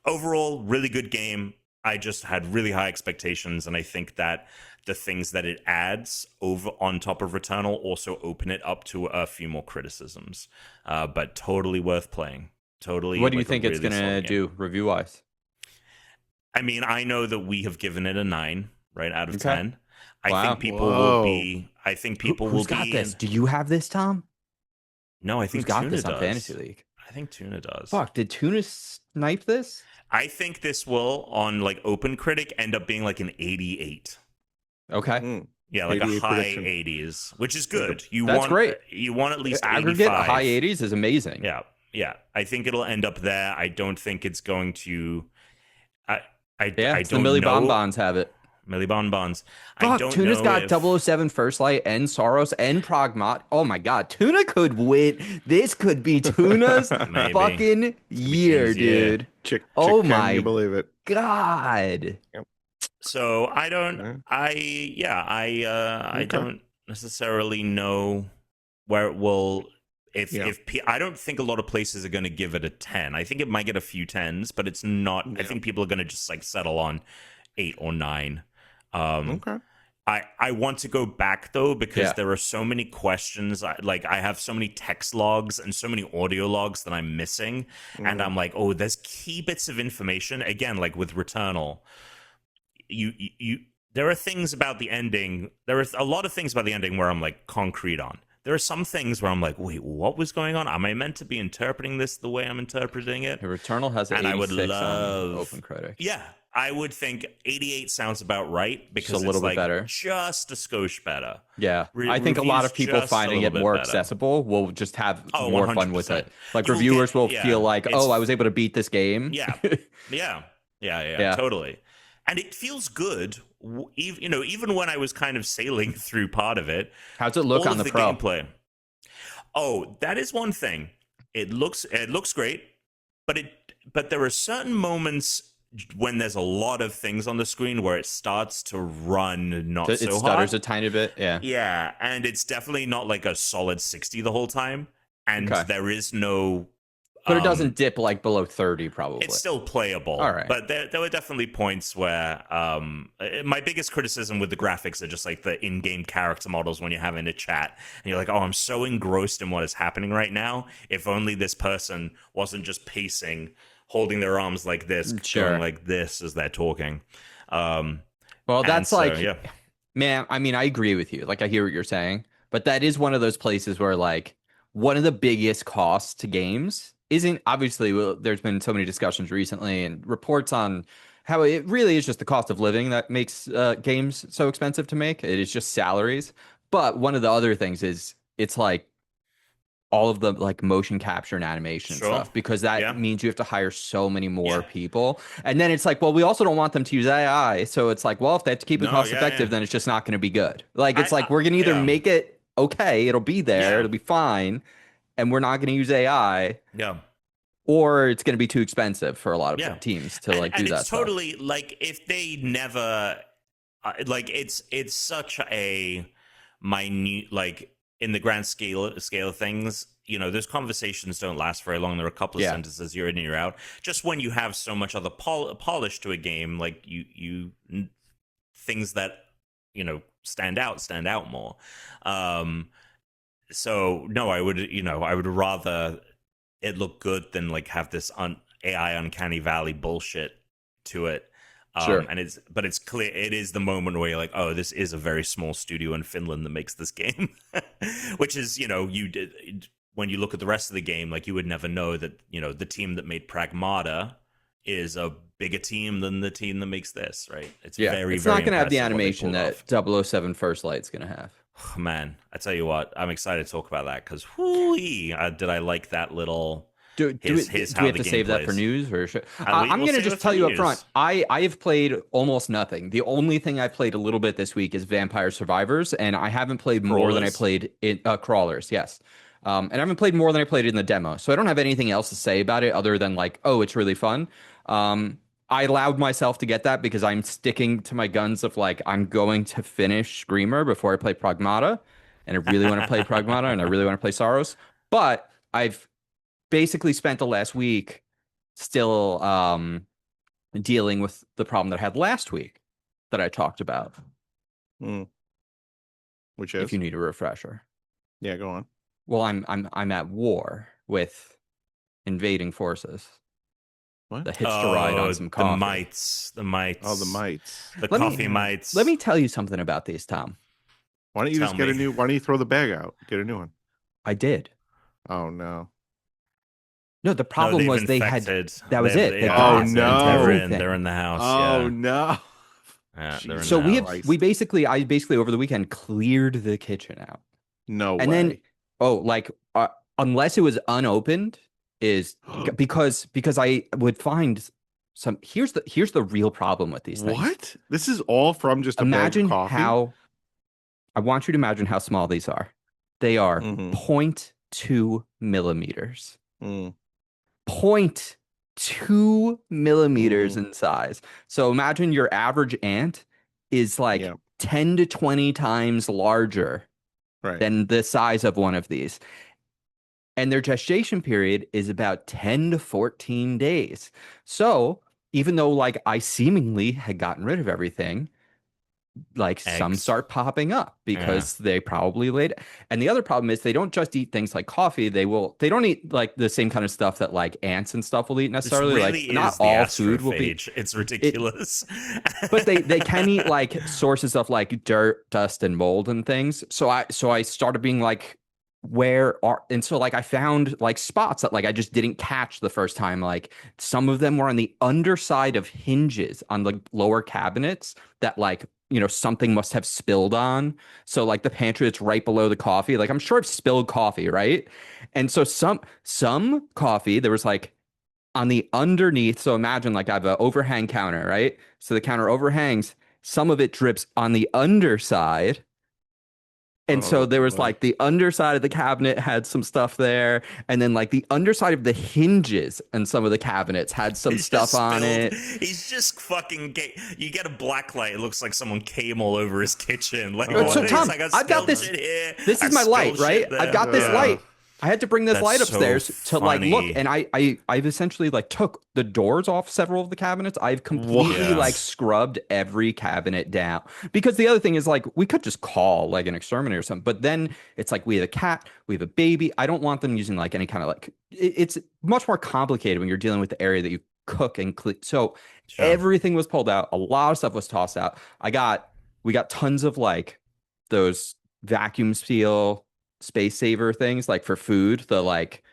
Overall, really good game. I just had really high expectations. And I think that the things that it adds over on top of Returnal also open it up to a few more criticisms. But totally worth playing. Totally. What do you think it's going to do review-wise? I mean, I know that we have given it a 9, right, out of 10. Wow. I think people will be. I think people Who's will got be. this? Do you have this, Tom? No, I think Who's got Tuna this does. on Fantasy League? I think Tuna does. Fuck, did Tuna snipe this? I think this will, on like Open Critic, end up being like an 88. Okay. Yeah, like a high prediction. 80s, which is good. That's great. You want at least aggregate 85. high 80s is amazing. Yeah. I think it'll end up there. I don't think it's going to. I the don't Millie know. Bonbons have it. Millie Bonbons. Fuck, I don't Tuna's know got 007 First Light and Saros and Progmot. Oh my god, Tuna could win. This could be Tuna's fucking year, dude. Oh my, can you believe it? God. Yep. So I don't. I don't necessarily know where it will. I don't think a lot of places are going to give it a 10. I think it might get a few 10s, but it's not. I think people are going to just like settle on 8 or 9. Okay. I want to go back though, because there are so many questions. I have so many text logs and so many audio logs that I'm missing, and I'm like, oh, there's key bits of information. Again, like with Returnal, there are things about the ending. There are a lot of things about the ending where I'm like concrete on. There are some things where I'm like, wait, what was going on? Am I meant to be interpreting this the way I'm interpreting it? Returnal has an 86 I would love on Open Critic. Yeah, I would think 88 sounds about right, because just a little it's bit better, just a skosh better. Yeah, I think a lot of people finding it more accessible will just have more 100%. Fun with it. Like reviewers will feel like, oh, I was able to beat this game. Yeah, totally. And it feels good, even when I was kind of sailing through part of it. How's it look on the Pro? Gameplay. Oh, that is one thing. it looks great, but there are certain moments when there's a lot of things on the screen where it starts to run not It so stutters hot. a tiny bit. Yeah. Yeah, and it's definitely not like a solid 60 the whole time, and Okay. there is no. But it doesn't dip like below 30, probably. It's still playable. All right. But there were definitely points where my biggest criticism with the graphics are just like the in-game character models when you're having a chat and you're like, oh, I'm so engrossed in what is happening right now. If only this person wasn't just pacing, holding their arms like this, going like this as they're talking. Well, that's like, yeah. Man, I mean, I agree with you. Like, I hear what you're saying, but that is one of those places where, like, one of the biggest costs to games isn't obviously, well, there's been so many discussions recently and reports on how it really is just the cost of living that makes games so expensive to make. It is just salaries. But one of the other things is it's like all of the like motion capture and animation and stuff, because that means you have to hire so many more people. And then it's like, well, we also don't want them to use AI. So it's like, well, if they have to keep it cost effective, then it's just not going to be good. Like, it's like, we're going to either make it okay, it'll be there, it'll be fine, and we're not going to use AI. Yeah. Or it's going to be too expensive for a lot of teams to like do that. It's totally like if they never like it's such a minute, like in the grand scale of things, you know, those conversations don't last very long. There are a couple of sentences you're in and you're out. Just when you have so much other polish to a game, like you things that, you know, stand out more. So no, I would rather it look good than like have this AI uncanny valley bullshit to it. And it's clear it is the moment where you're like, oh, this is a very small studio in Finland that makes this game, which is, you know, when you look at the rest of the game, like you would never know that, you know, the team that made Pragmata is a bigger team than the team that makes this, right? It's it's very not going to have the impressive what they animation pulled that off. 007 First Light's going to have. Oh, man, I tell you what, I'm excited to talk about that because did I like that little. Do we have to save that for news? Or I'm going to just tell you up front, I have played almost nothing. The only thing I've played a little bit this week is Vampire Survivors, and I haven't played more than I played in Crawlers, yes. And I haven't played more than I played in the demo, so I don't have anything else to say about it other than like, oh, it's really fun. I allowed myself to get that because I'm sticking to my guns of like, I'm going to finish Screamer before I play Pragmata, and I really want to play Pragmata, and I really want to play Saros, but I've basically spent the last week still dealing with the problem that I had last week that I talked about. Which is, if you need a refresher. Yeah, go on. Well, I'm at war with invading forces. What? The hitch to ride on some coffee. The mites. Oh, the mites. The Coffeemites. Let me tell you something about these, Tom. Why don't you just get a new? Why don't you throw the bag out? Get a new one. I did. Oh no. No, the problem was they had. That was it. Oh no, they're in the house. Oh no. Yeah, so we basically over the weekend cleared the kitchen out. No way. And then unless it was unopened, is because I would find some. Here's the real problem with these things. What? This is all from just imagine bag of coffee? How. I want you to imagine how small these are. They are 0.2 millimeters. 0.2 millimeters in size. So imagine your average ant is like 10 to 20 times larger than the size of one of these. And their gestation period is about 10 to 14 days. So even though like I seemingly had gotten rid of everything, like eggs. Some start popping up because they probably laid. And the other problem is they don't just eat things like coffee. They don't eat like the same kind of stuff that like ants and stuff will eat necessarily. This really like not all food will be. It's ridiculous. But they can eat like sources of like dirt, dust, and mold and things. So I started being like, and so like I found like spots that like I just didn't catch the first time. Like some of them were on the underside of hinges on the lower cabinets that like, you know, something must have spilled on. So like the pantry that's right below the coffee, like I'm sure I've spilled coffee, right? And so some coffee, there was like on the underneath. So imagine like I have an overhang counter, right? So the counter overhangs, some of it drips on the underside And so there was like the underside of the cabinet had some stuff there, and then like the underside of the hinges and some of the cabinets had some stuff on it. He's just fucking you get a black light, it looks like someone came all over his kitchen. Like, So Tom, I've got this. This is my light, right? I've got this light. I had to bring this light upstairs to like look, and I've essentially like took the doors off several of the cabinets. I've completely like scrubbed every cabinet down, because the other thing is like we could just call like an exterminator or something, but then it's like we have a cat, we have a baby. I don't want them using like any kind of like it's much more complicated when you're dealing with the area that you cook and clean. So everything was pulled out. A lot of stuff was tossed out. We got tons of like those vacuum seal space saver things like for food, the like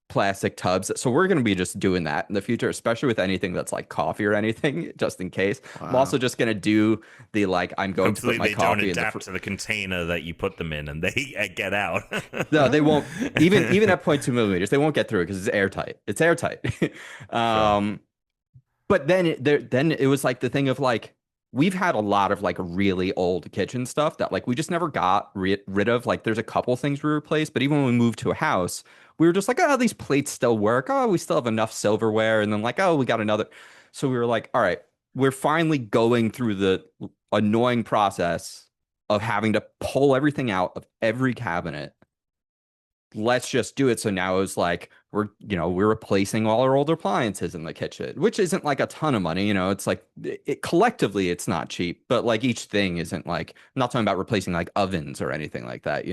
plastic tubs. So we're going to be just doing that in the future, especially with anything that's like coffee or anything, just in case. I'm also just going to do the like I'm going to put my coffee in to the container that you put them in, and they get out. No, they won't. Even at 0.2 millimeters, they won't get through because it's airtight. It's airtight. But then it was like the thing of like, we've had a lot of like really old kitchen stuff that like we just never got rid of. Like there's a couple things we replaced, but even when we moved to a house, we were just like, oh, these plates still work. Oh, we still have enough silverware. And then like, oh, we got another. So we were like, all right, we're finally going through the annoying process of having to pull everything out of every cabinet. Let's just do it. So now it's like we're replacing all our older appliances in the kitchen, which isn't like a ton of money. It's like collectively it's not cheap, but like each thing isn't like, I'm not talking about replacing like ovens or anything like that,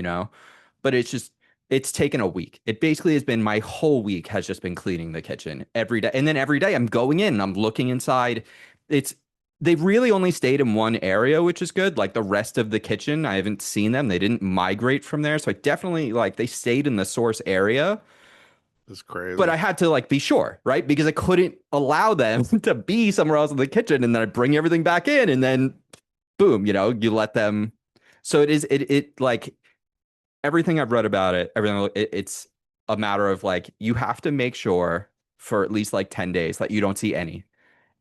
but it's taken a week. It basically has been my whole week has just been cleaning the kitchen every day. And then every day I'm going in and I'm looking inside. They've really only stayed in one area, which is good. Like the rest of the kitchen, I haven't seen them. They didn't migrate from there. So I definitely like they stayed in the source area. That's crazy. But I had to like be sure, right? Because I couldn't allow them to be somewhere else in the kitchen, and then I bring everything back in, and then boom, you let them. So it like everything I've read about it, it's a matter of like you have to make sure for at least like 10 days that you don't see any.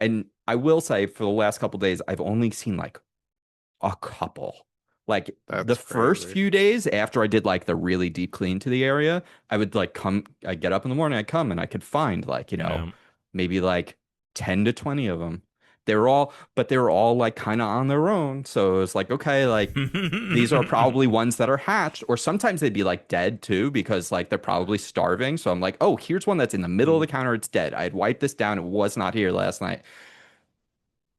And I will say for the last couple of days, I've only seen like a couple. Like the first few days after I did like the really deep clean to the area, I would like I'd get up in the morning, I'd come and I could find like, maybe like 10 to 20 of them. They were all like kind of on their own. So it was like, okay, like these are probably ones that are hatched, or sometimes they'd be like dead too, because like they're probably starving. So I'm like, oh, here's one that's in the middle of the counter. It's dead. I had wiped this down. It was not here last night.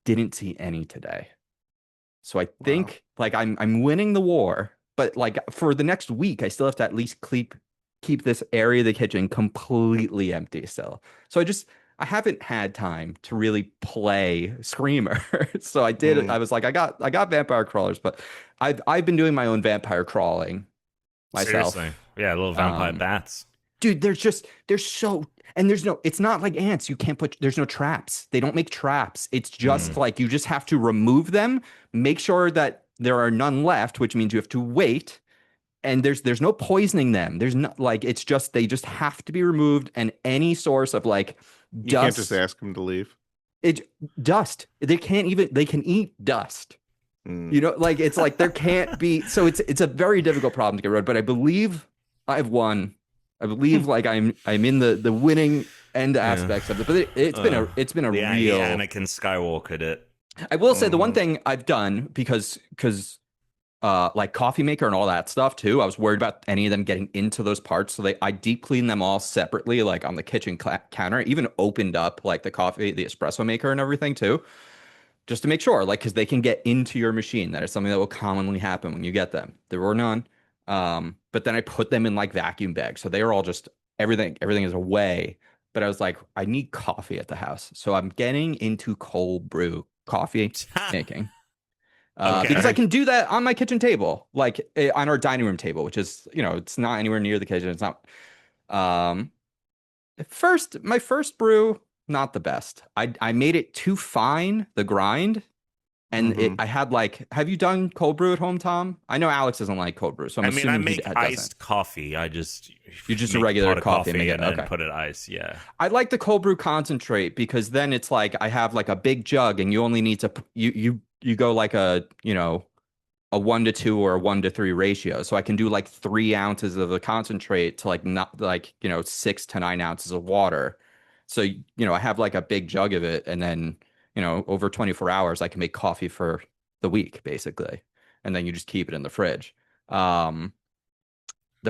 Didn't see any today. So I think like I'm winning the war, but like for the next week, I still have to at least keep this area of the kitchen completely empty still. So I haven't had time to really play Screamer. So I did. I was like, I got vampire crawlers, but I've been doing my own vampire crawling myself. Seriously. Yeah, little vampire bats. Dude, it's not like ants. You can't there's no traps. They don't make traps. It's just like you just have to remove them, make sure that there are none left, which means you have to wait. And there's no poisoning them. There's not like, they just have to be removed. And any source of like dust. You can't just ask them to leave. Dust. They can eat dust. Like it's like there can't be. So it's a very difficult problem to get rid of. But I believe I've won. I believe like I'm in the winning end aspects of it. But it's been a real Anakin Skywalker it. I will say the one thing I've done because like coffee maker and all that stuff too. I was worried about any of them getting into those parts, so I deep cleaned them all separately, like on the kitchen counter. Even opened up like the espresso maker and everything too, just to make sure, like because they can get into your machine. That is something that will commonly happen when you get them. There were none, but then I put them in like vacuum bags, so they are all just everything is away. But I was like, I need coffee at the house, so I'm getting into cold brew coffee making. Because I can do that on my kitchen table, like on our dining room table, which is, it's not anywhere near the kitchen. It's not. My first brew, not the best. I made it too fine, the grind, and I had like. Have you done cold brew at home, Tom? I know Alex doesn't like cold brew, so I'm assuming I make iced coffee. You're just a regular coffee and then put it ice. Yeah, I like the cold brew concentrate because then it's like I have like a big jug, and you only need to you go like a a 1-to-2 or a 1-to-3 ratio. So I can do like 3 ounces of the concentrate to like not like, 6 to 9 ounces of water. So, I have like a big jug of it. And then, over 24 hours, I can make coffee for the week, basically. And then you just keep it in the fridge. The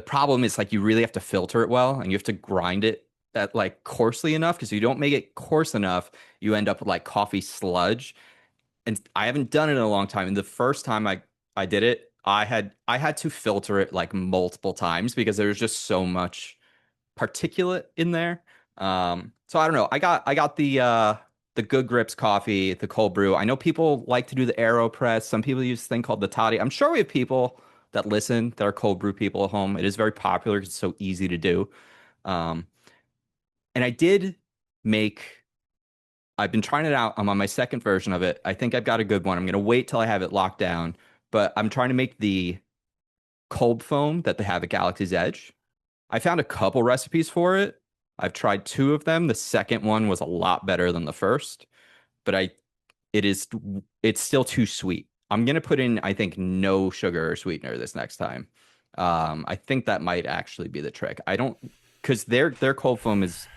problem is like you really have to filter it well, and you have to grind it at like coarsely enough, because if you don't make it coarse enough, you end up with like coffee sludge. And I haven't done it in a long time. And the first time I did it, I had to filter it like multiple times because there was just so much particulate in there. So I don't know. I got the Good Grips coffee, the cold brew. I know people like to do the AeroPress. Some people use this thing called the Toddy. I'm sure we have people that listen that are cold brew people at home. It is very popular because it's so easy to do. And I did make. I've been trying it out. I'm on my second version of it. I think I've got a good one. I'm going to wait till I have it locked down. But I'm trying to make the cold foam that they have at Galaxy's Edge. I found a couple recipes for it. I've tried 2 of them. The second one was a lot better than the first, but it's still too sweet. I'm going to put in, I think, no sugar or sweetener this next time. I think that might actually be the trick. Because their cold foam is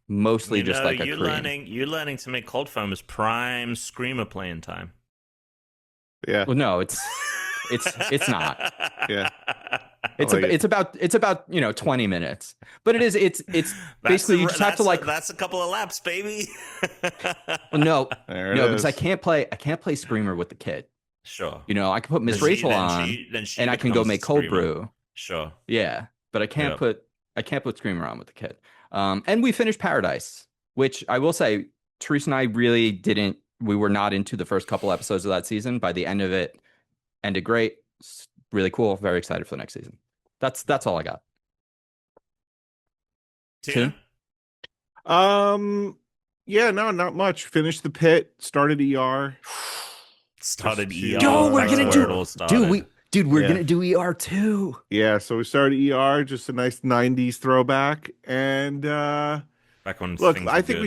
mostly just like a cream. You're learning to make cold foam is prime Screamer playing time. Yeah. Well, no, it's not. Yeah. It's about 20 minutes, but it's basically you just have to like. That's a couple of laps, baby. No, because I can't play Screamer with the kid. Sure. I can put Miss Rachel on, and I can go make cold brew. Sure. Yeah, but I can't put Screamer on with the kid. And we finished Paradise, which I will say, Teresa and I really didn't. We were not into the first couple episodes of that season. By the end of it, ended great. It's really cool. Very excited for the next season. That's all I got. Tuna? Yeah, no, not much. Finished the pit, started ER. Started ER. Yo, we're gonna we're Yeah. gonna do ER too. Yeah, so we started ER, just a nice 90s throwback. And Back when look, things I were think good.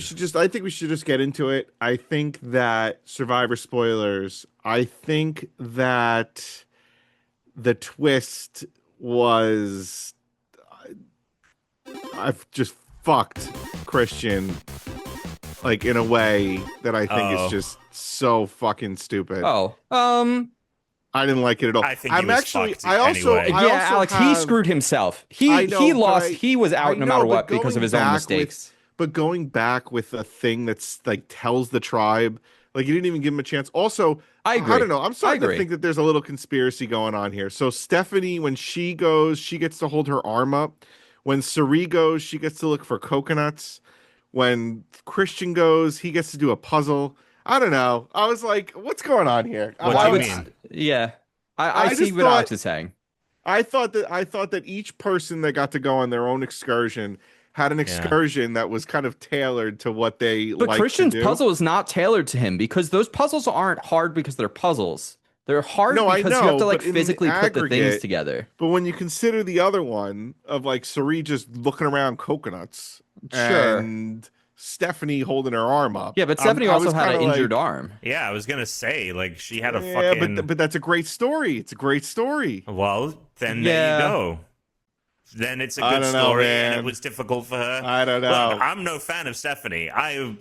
we should just get into it. I think that Survivor spoilers, I think that the twist was I've just fucked Christian like in a way that I think is just so fucking stupid. I didn't like it at all. I think he was fucked anyway. Alex, he screwed himself. He lost. He was out no matter what because of his own mistakes. But going back with a thing that's like tells the tribe, like you didn't even give him a chance. Also, I agree. I don't know. I'm starting to think that there's a little conspiracy going on here. So Stephanie, when she goes, she gets to hold her arm up. When Sari goes, she gets to look for coconuts. When Christian goes, he gets to do a puzzle. I don't know. I was like, what's going on here? What do you mean? Yeah. I see what Alex is saying. I thought that each person that got to go on their own excursion had an excursion that was kind of tailored to what they But like Christian's to do. puzzle is not tailored to him because those puzzles aren't hard because they're puzzles. They're hard because you have to like physically put the things together. But when you consider the other one of like Sari just looking around coconuts and Stephanie holding her arm up. Yeah, but Stephanie also had an injured arm. Yeah, I was gonna say like she had a fucking. But that's a great story. It's a great story. Well, then there you go. Then it's a good story, and it was difficult for her. I don't know. Look, I'm no fan of Stephanie. Don't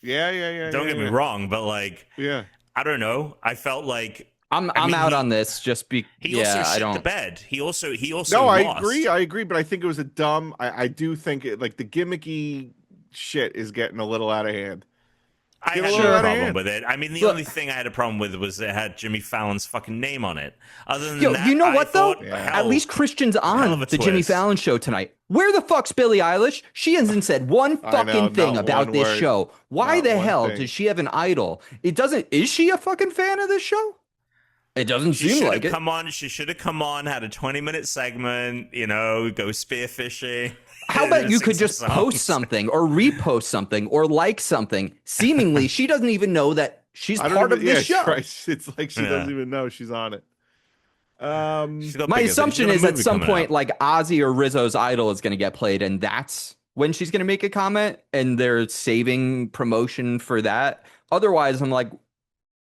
get me wrong, but like, I don't know. I felt like I'm out on this. Just he also shit the bed. He also no, lost. I agree, but I think it was a dumb. I do think it like the gimmicky shit is getting a little out of hand. I had no problem with it. I mean, the only thing I had a problem with was it had Jimmy Fallon's fucking name on it. Other than that, you know what though? Hell, at least Christian's on the Jimmy Fallon show tonight. Where the fuck's Billie Eilish? She hasn't said one fucking thing about this show. Why the hell does she have an idol? It doesn't. Is she a fucking fan of this show? It doesn't seem like it. She should have come on, had a 20-minute segment. Go spearfishing. How about you could just post something or repost something or like something? Seemingly, she doesn't even know that she's part of this show. It's like she doesn't even know she's on it. My assumption is at some point, like Ozzy or Rizzo's Idol is going to get played, and that's when she's going to make a comment, and they're saving promotion for that. Otherwise, I'm like,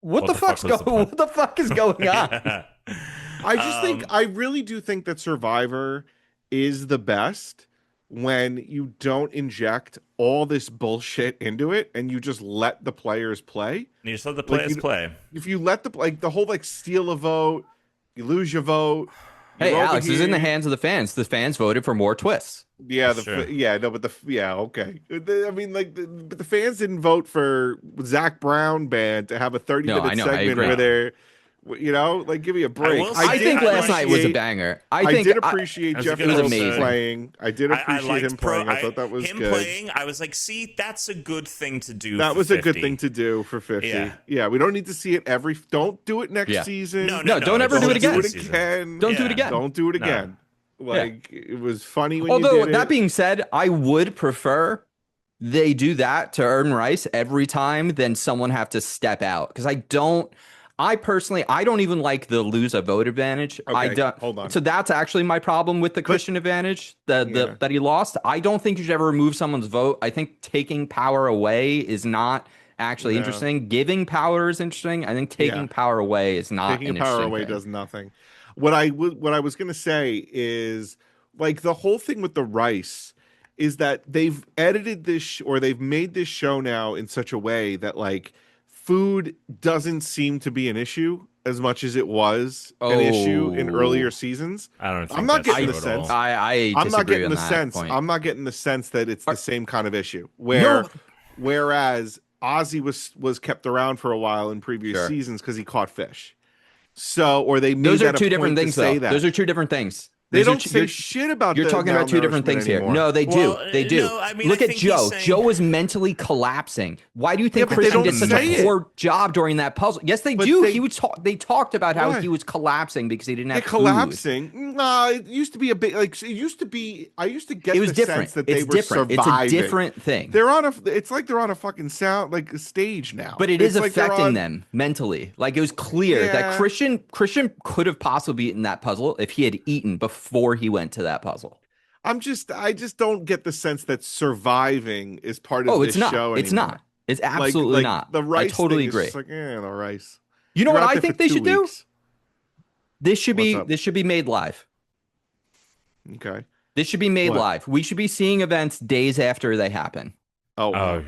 what the fuck is going on? I just think I really do think that Survivor is the best when you don't inject all this bullshit into it and you just let the players play. You just let the Like players play. if you let the whole like steal a vote, you lose your vote. Hey, you're over Alex, it's in the here. hands of the fans. The fans voted for more twists. Yeah, That's true. okay. I mean, like, but the fans didn't vote for Zach Brown band to have a 30-minute I know, I segment agree. where they're, like, give me a break. will say- I think last night was a appreciate- banger. I did appreciate It was a Jeff good Probst episode. playing. I did appreciate liked him playing. I thought that was him good. playing. I was like, see, that's a good thing to do. That for was a good 50. thing to do for 50. Yeah. Yeah, we don't need to see it every. Don't do it next Yeah. season. No, don't ever do it it's again. Do it this season. again. Don't do it Yeah. again. Don't do it No. again. Like it was funny when Although you did that it. being said, I would prefer they do that to earn rice every time than someone have to step out, because I personally don't even like the lose a vote advantage. I Okay, don't. hold on. So that's actually my problem with the Christian advantage Yeah. that he lost. I don't think you should ever remove someone's vote. I think taking power away is not actually No. interesting. Giving power is interesting. I think taking Yeah. power away is not Taking an power interesting away thing. does nothing. What I was gonna say is like the whole thing with the rice is that they've edited this or they've made this show now in such a way that like food doesn't seem to be an issue as much as it was an issue in earlier seasons. I don't. Think I'm not that's getting true the at all. sense. I I'm disagree not getting on the that sense. point. I'm not getting the sense that it's the same kind of issue. Whereas Ozzy was kept around for a while in previous Sure. seasons because he caught fish. So, or they made Those are that a two point different to things, say though. that. Those are two different things. They Those are don't two- say you're- shit about. You're the talking about two different malnourishment things here. anymore. No, they do. Well, They do. no, I mean, Look I at think he's Joe. saying- Joe was mentally collapsing. Why do you think but they Christian don't did such say a it. poor job during that puzzle? Yes, they But do. they- They talked about how What? he was collapsing because he didn't have They're food. collapsing. Nah, it used to be a bit like it used to be. I used to get It was the different. sense that they It's were different. surviving. It's a different thing. They're on a. It's like they're on a fucking sound like a stage now. But it it's is like they're affecting on- them mentally. Like it was clear that Yeah. Christian could have possibly eaten that puzzle if he had eaten before he went to that puzzle. I just don't get the sense that surviving is part of Oh, this it's not. show It's anymore. not. It's absolutely not. The rice I totally thing is agree. just like, the rice. You know You're what out I there think for they 2 should do? weeks. This should What's be up? this should be made live. Okay. This should be made What? live. We should be seeing events days after they happen. Oh,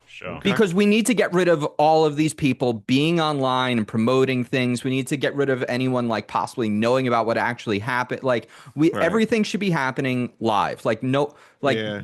sure. Because we need to get rid of all of these people being online and promoting things. We need to get rid of anyone like possibly knowing about what actually happened. Like Right. everything should be happening live. Like Yeah.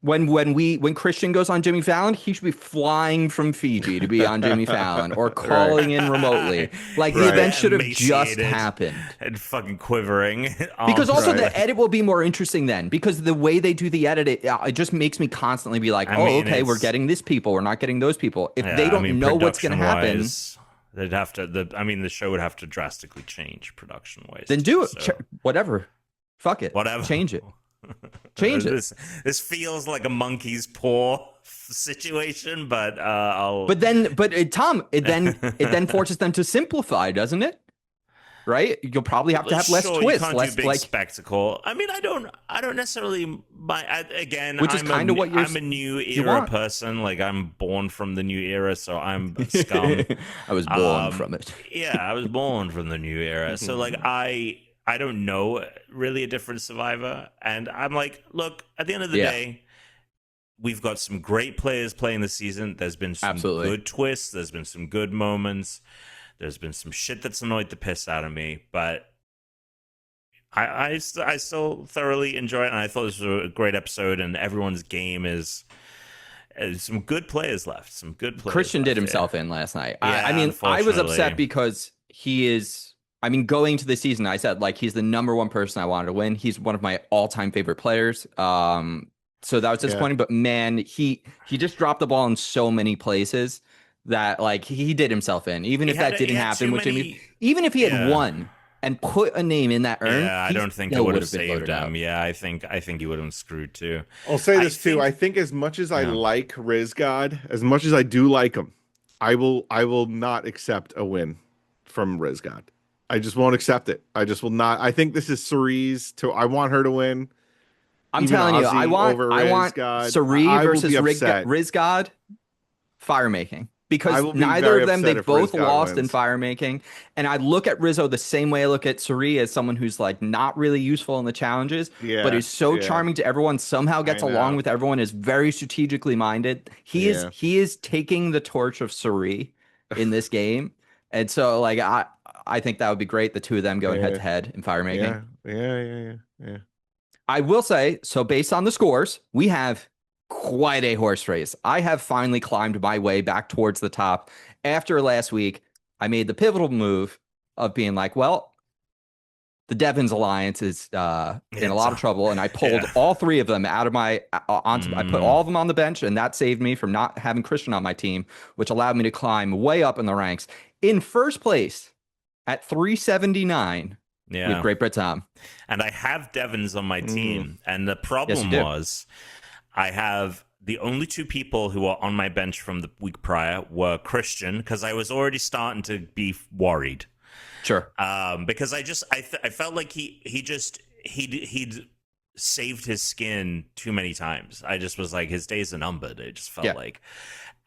when Christian goes on Jimmy Fallon, he should be flying from Fiji to be on Jimmy Fallon or calling in remotely. Like the Right. event should have just Emaciated happened. and fucking quivering. Because also Right. the edit will be more interesting then, because the way they do the edit, it just makes me constantly be like, I oh, mean, okay, we're it's- getting this people, we're not getting those people. If Yeah, they I don't mean, know what's going to happen, production-wise, they'd have to. The show would have to drastically change production wise. then do it. So, Whatever. Fuck it. whatever. Change it. Change it. This feels like a monkey's paw situation, but I'll. Tom, it then forces them to simplify, doesn't it? Right? You'll probably have to have less Sure, twists, you can't less do big like spectacle. I mean, I don't necessarily. Again, Which is kinda what you're- I'm a new you era want. person. Like I'm born from the new era, so I'm scum. I was born from it. Yeah, I was born from the new era. So like I don't know really a different Survivor, and I'm like, look, at the end of the Yeah. day, we've got some great players playing this season. There's been some Absolutely. good twists. There's been some good moments. There's been some shit that's annoyed the piss out of me, but I still thoroughly enjoy it, and I thought this was a great episode, and everyone's game is some good players left. Some good players. Christian did left, himself in last night. Yeah, I mean, I was unfortunately. upset because he is. I mean, going to the season, I said like he's the number one person I wanted to win. He's one of my all-time favorite players. So that was disappointing. But man, he just dropped the ball in so many places that like he did himself in. Even if that didn't happen with Jimmy, even if he had won and put a name in that urn, Yeah, I don't think it still would have would've been saved voted him. out. Yeah, I think he would have been screwed too. I'll say I this too. think- I think as much as I like Rizgod, as much as I do like him, I will not accept a win from Rizgod. I just won't accept it. I just will not. I think this is Cerise. I want her to win. I'm Even telling you, Ozzy I want over Cerie Rizgod. I will versus be upset. Rizgod fire making. because will be neither very of them, upset they if both Rizcon lost in wins. fire making. And I look at Rizzo the same way I look at Suri, as someone who's like not really useful in the challenges, but is so charming to everyone, somehow gets along with everyone, is very strategically minded. He is taking the torch of Suri in this game. And so like I think that would be great, the two of them going head to head in fire making. Yeah. I will say, so based on the scores, we have quite a horse race. I have finally climbed my way back towards the top. After last week, I made the pivotal move of being like, well, the Devons Alliance is in a lot of trouble, and I pulled all three of them out of my I put all of them on the bench, and that saved me from not having Christian on my team, which allowed me to climb way up in the ranks. In first place at 379 with Great Brit Tom. And I have Devons on my team, and the problem was I have the only two people who are on my bench from the week prior were Christian, because I was already starting to be worried. Sure. Because I felt like he'd saved his skin too many times. I just was like, his days are numbered. It just felt like.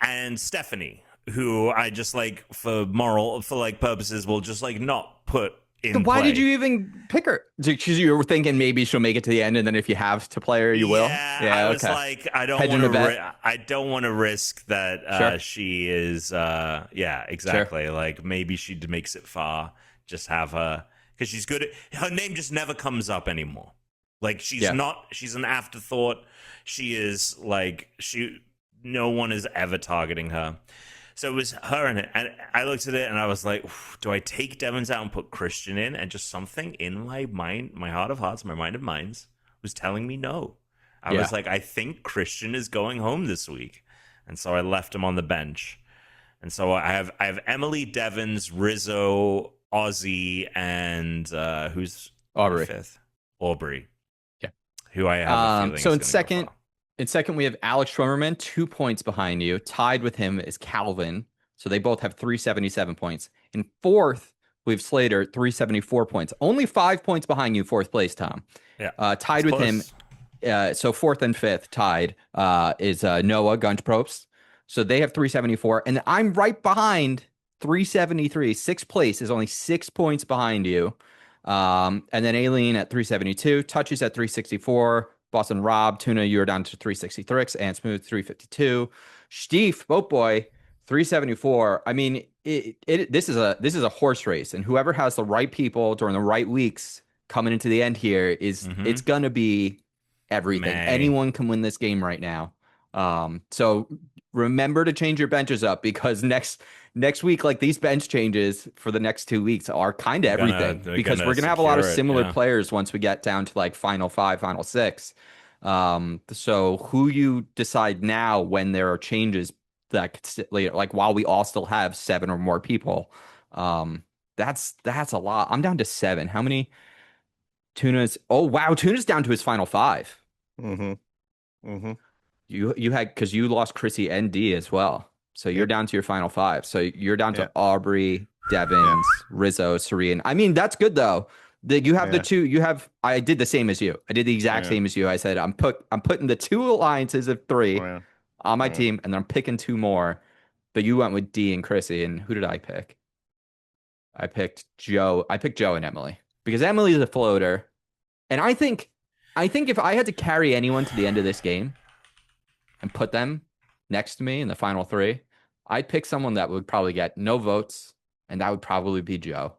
And Stephanie, who I just like for purposes will just like not put in Why play. did you even pick her? Because you were thinking maybe she'll make it to the end, and then if you have to play her, you will. Yeah, I was like, I don't want to risk that she is. Yeah, exactly. Sure. Like maybe she makes it far. Just have her, because she's good at, her name just never comes up anymore. Like she's not. She's an afterthought. She is like no one is ever targeting her. So it was her in it, and I looked at it and I was like, do I take Devons out and put Christian in? And just something in my mind, my heart of hearts, my mind of minds, was telling me no. I was like, I think Christian is going home this week. And so I left him on the bench. And so I have Emily, Devons, Rizzo, Ozzy, and who's Aubrey. Fifth? Aubrey. Yeah. Who I have a feeling so is in second. In second, we have Alex Schwimmerman, 2 points behind you. Tied with him is Calvin. So they both have 377 points. In fourth, we have Slater, 374 points. Only 5 points behind you, fourth place, Tom. Yeah. Tied with him. So fourth and fifth tied is Noah Gunchprops. So they have 374. And I'm right behind 373. Sixth place is only 6 points behind you. And then Aileen at 372. Touches at 364. Boston Rob, Tuna, you're down to 363, and Smooth 352. Stief, Boat Boy, 374. I mean, this is a horse race, and whoever has the right people during the right weeks coming into the end here is it's gonna be everything. Anyone can win this game right now. So remember to change your benches up, because next week, like these bench changes for the next 2 weeks are kind of everything, because we're gonna have a lot of similar players once we get down to like final 5, final 6. So who you decide now when there are changes that could sit later, like while we all still have 7 or more people, that's a lot. I'm down to 7. How many Tuna's? Oh wow, Tuna's down to his final 5. You had, because you lost Chrissy and D as well. So you're down to your final 5. So you're down to Aubrey, Devons, Rizzo, Serene. I mean, that's good though. You have the two. You have. I did the same as you. I did the exact same as you. I said I'm putting the 2 alliances of 3 on my team, and then I'm picking 2 more. But you went with D and Chrissy, and who did I pick? I picked Joe. I picked Joe and Emily, because Emily's a floater, and I think if I had to carry anyone to the end of this game and put them next to me in the final 3, I'd pick someone that would probably get no votes, and that would probably be Joe.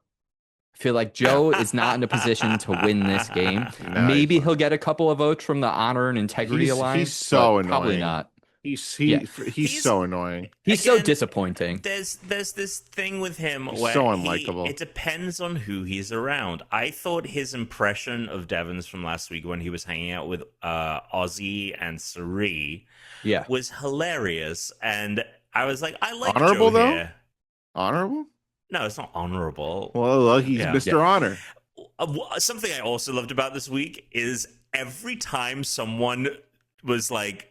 I feel like Joe is not in a position to win this game. Maybe he'll get a couple of votes from the Honor and Integrity Alliance. He's so annoying. Probably not. He's so annoying. He's so disappointing. There's this thing with him where so unlikable. It depends on who he's around. I thought his impression of Devons from last week when he was hanging out with Ozzy and Sari was hilarious, and I was like, I like honorable Joe though. here. Honorable? No, it's not honorable. Well, he's Mr. Honor. Something I also loved about this week is every time someone was like,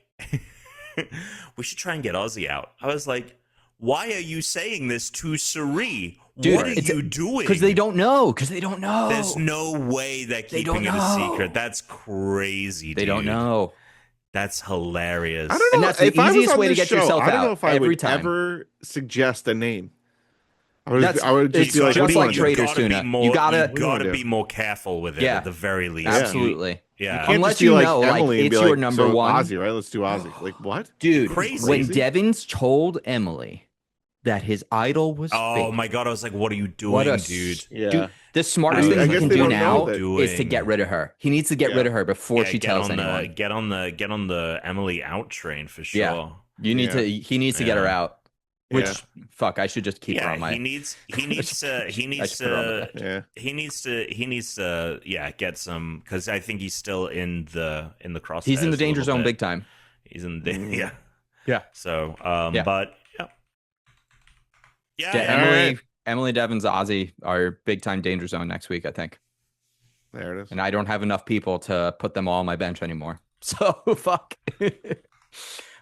we should try and get Ozzy out, I was like, why are you saying this to Sari? Dude, what are you doing? Because they don't know. There's no way they're keeping it a secret. That's crazy, dude. They don't know. That's hilarious. I don't And know. that's the If I was easiest on way to this get show, yourself I don't know out if I every would time. ever suggest a name. That's I would just it's be like, just what do you like want to do? Traders Tuna. You gotta you wanna do? be more careful with it Yeah, at the very least. absolutely. Yeah. You can't Unless just be you like know, like, Emily and be it's your like, number so one. Ozzy, right? Let's do Ozzy. Like what? Dude, Crazy. when Devins told Emily that his idol was Oh fake, my god, I was like, what are you doing, what a dude? dude. The smartest I thing he guess can they do don't know now that. is to get rid of her. He needs to get rid of her before she tells anyone. Get on the Emily out train for sure. Yeah. You need to. He needs to get her out. Which fuck, I should just keep her on my. He needs to get some, because I think he's still in the crosshairs. He's in the danger zone big time. He's in the yeah. So but Emily Devins, Ozzy are big time danger zone next week, I think. There it is. And I don't have enough people to put them all on my bench anymore. So fuck.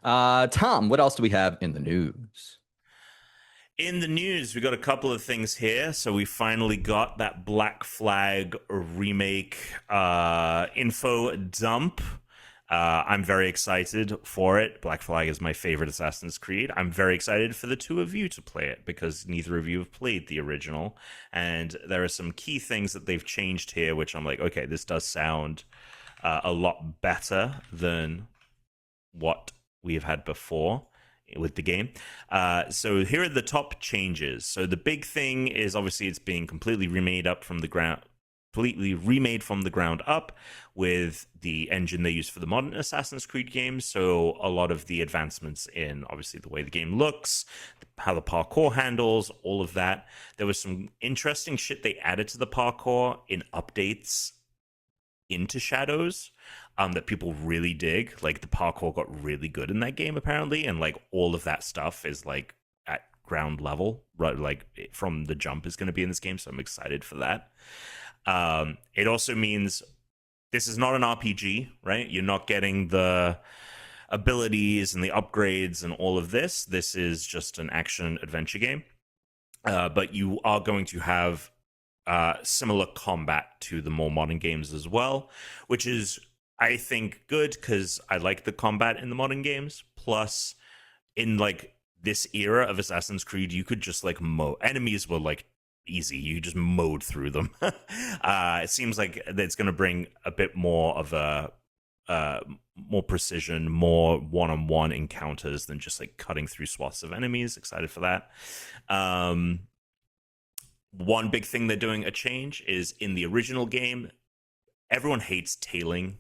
Tom, what else do we have in the news? In the news, we got a couple of things here. So we finally got that Black Flag remake info dump. I'm very excited for it. Black Flag is my favorite Assassin's Creed. I'm very excited for the two of you to play it because neither of you have played the original. And there are some key things that they've changed here, which I'm like, okay, this does sound a lot better than what we have had before with the game. So here are the top changes. So the big thing is obviously it's being completely remade from the ground up with the engine they use for the modern Assassin's Creed games. So a lot of the advancements in obviously the way the game looks, how the parkour handles, all of that. There was some interesting shit they added to the parkour in updates into Shadows that people really dig. Like the parkour got really good in that game apparently, and like all of that stuff is like at ground level, right? Like from the jump is going to be in this game, so I'm excited for that. It also means this is not an RPG, right? You're not getting the abilities and the upgrades and all of this. This is just an action adventure game, but you are going to have similar combat to the more modern games as well, which is, I think, good because I like the combat in the modern games. Plus, in like this era of Assassin's Creed, you could just like enemies were like easy. You just mowed through them. It seems like it's going to bring a bit more of a more precision, more one-on-one encounters than just like cutting through swaths of enemies. Excited for that. One big thing they're doing a change is in the original game, everyone hates tailing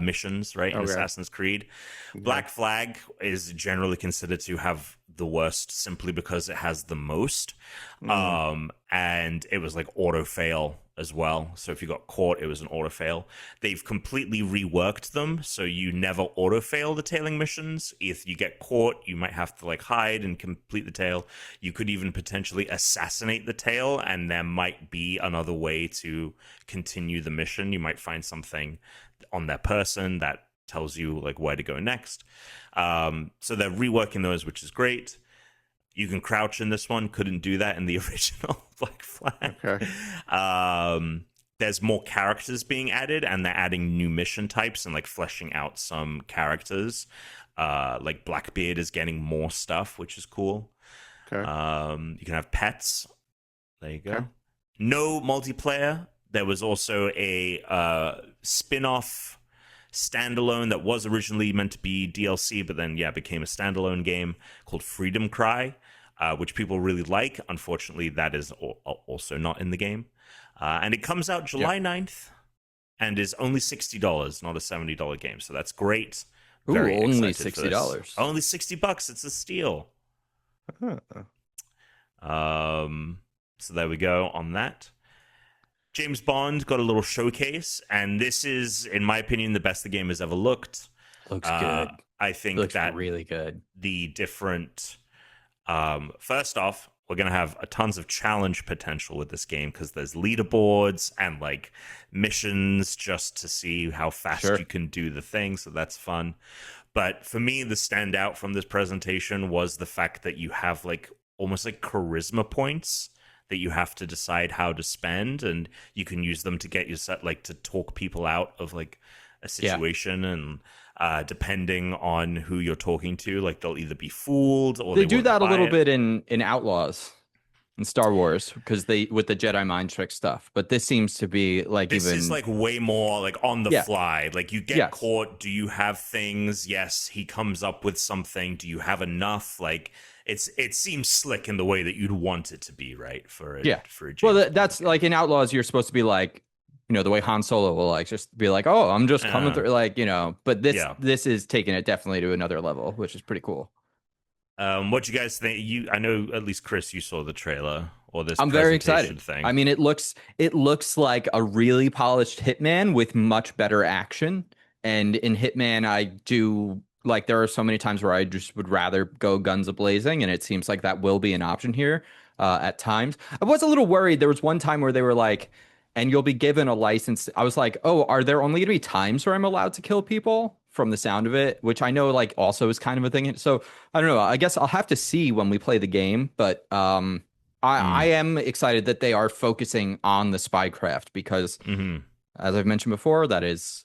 missions, right? In Assassin's Creed. Black Flag is generally considered to have the worst simply because it has the most. And it was like auto fail as well. So if you got caught, it was an auto fail. They've completely reworked them so you never auto fail the tailing missions. If you get caught, you might have to like hide and complete the tail. You could even potentially assassinate the tail, and there might be another way to continue the mission. You might find something on their person that tells you like where to go next. So they're reworking those, which is great. You can crouch in this one. Couldn't do that in the original Black Flag. Okay. There's more characters being added, and they're adding new mission types and like fleshing out some characters. Like Blackbeard is getting more stuff, which is cool. Okay. You can have pets. There you go. Okay. No multiplayer. There was also a spin-off standalone that was originally meant to be DLC, but then became a standalone game called Freedom Cry, which people really like. Unfortunately, that is also not in the game. And it comes out July 9th and is only $60, not a $70 game. So that's great. Very only excited for $60. this. Only $60. It's a steal. So there we go on that. James Bond got a little showcase, and this is, in my opinion, the best the game has ever looked. Looks good. I think Looks that really good. The different, first off, we're going to have tons of challenge potential with this game because there's leaderboards and like missions just to see how fast you can do the thing. So that's fun. But for me, the standout from this presentation was the fact that you have like almost like charisma points that you have to decide how to spend, and you can use them to get your set, like to talk people out of like a situation, and depending on who you're talking to, like they'll either be fooled or They do won't that a buy little it. bit in Outlaws in Star Wars because they with the Jedi mind trick stuff. But this seems to be like This even is like way more like on the Yeah. fly. Like you get Yes. caught. Do you have things? Yes. He comes up with something. Do you have enough? Like it seems slick in the way that you'd want it to be, right? For a for a Well, James that's Bond like in Outlaws, you're supposed to be like, the way Han Solo will like just be like, oh, I'm just coming through, like, But this is taking it definitely to another level, which is pretty cool. What you guys think? I know at least Chris, you saw the trailer or this. I'm very presentation excited. Thing. I mean, it looks like a really polished Hitman with much better action. And in Hitman, I do like there are so many times where I just would rather go guns a-blazing, and it seems like that will be an option here at times. I was a little worried. There was one time where they were like, and you'll be given a license. I was like, oh, are there only going to be times where I'm allowed to kill people from the sound of it, which I know like also is kind of a thing. So I don't know. I guess I'll have to see when we play the game, but I am excited that they are focusing on the spycraft because, as I've mentioned before, that is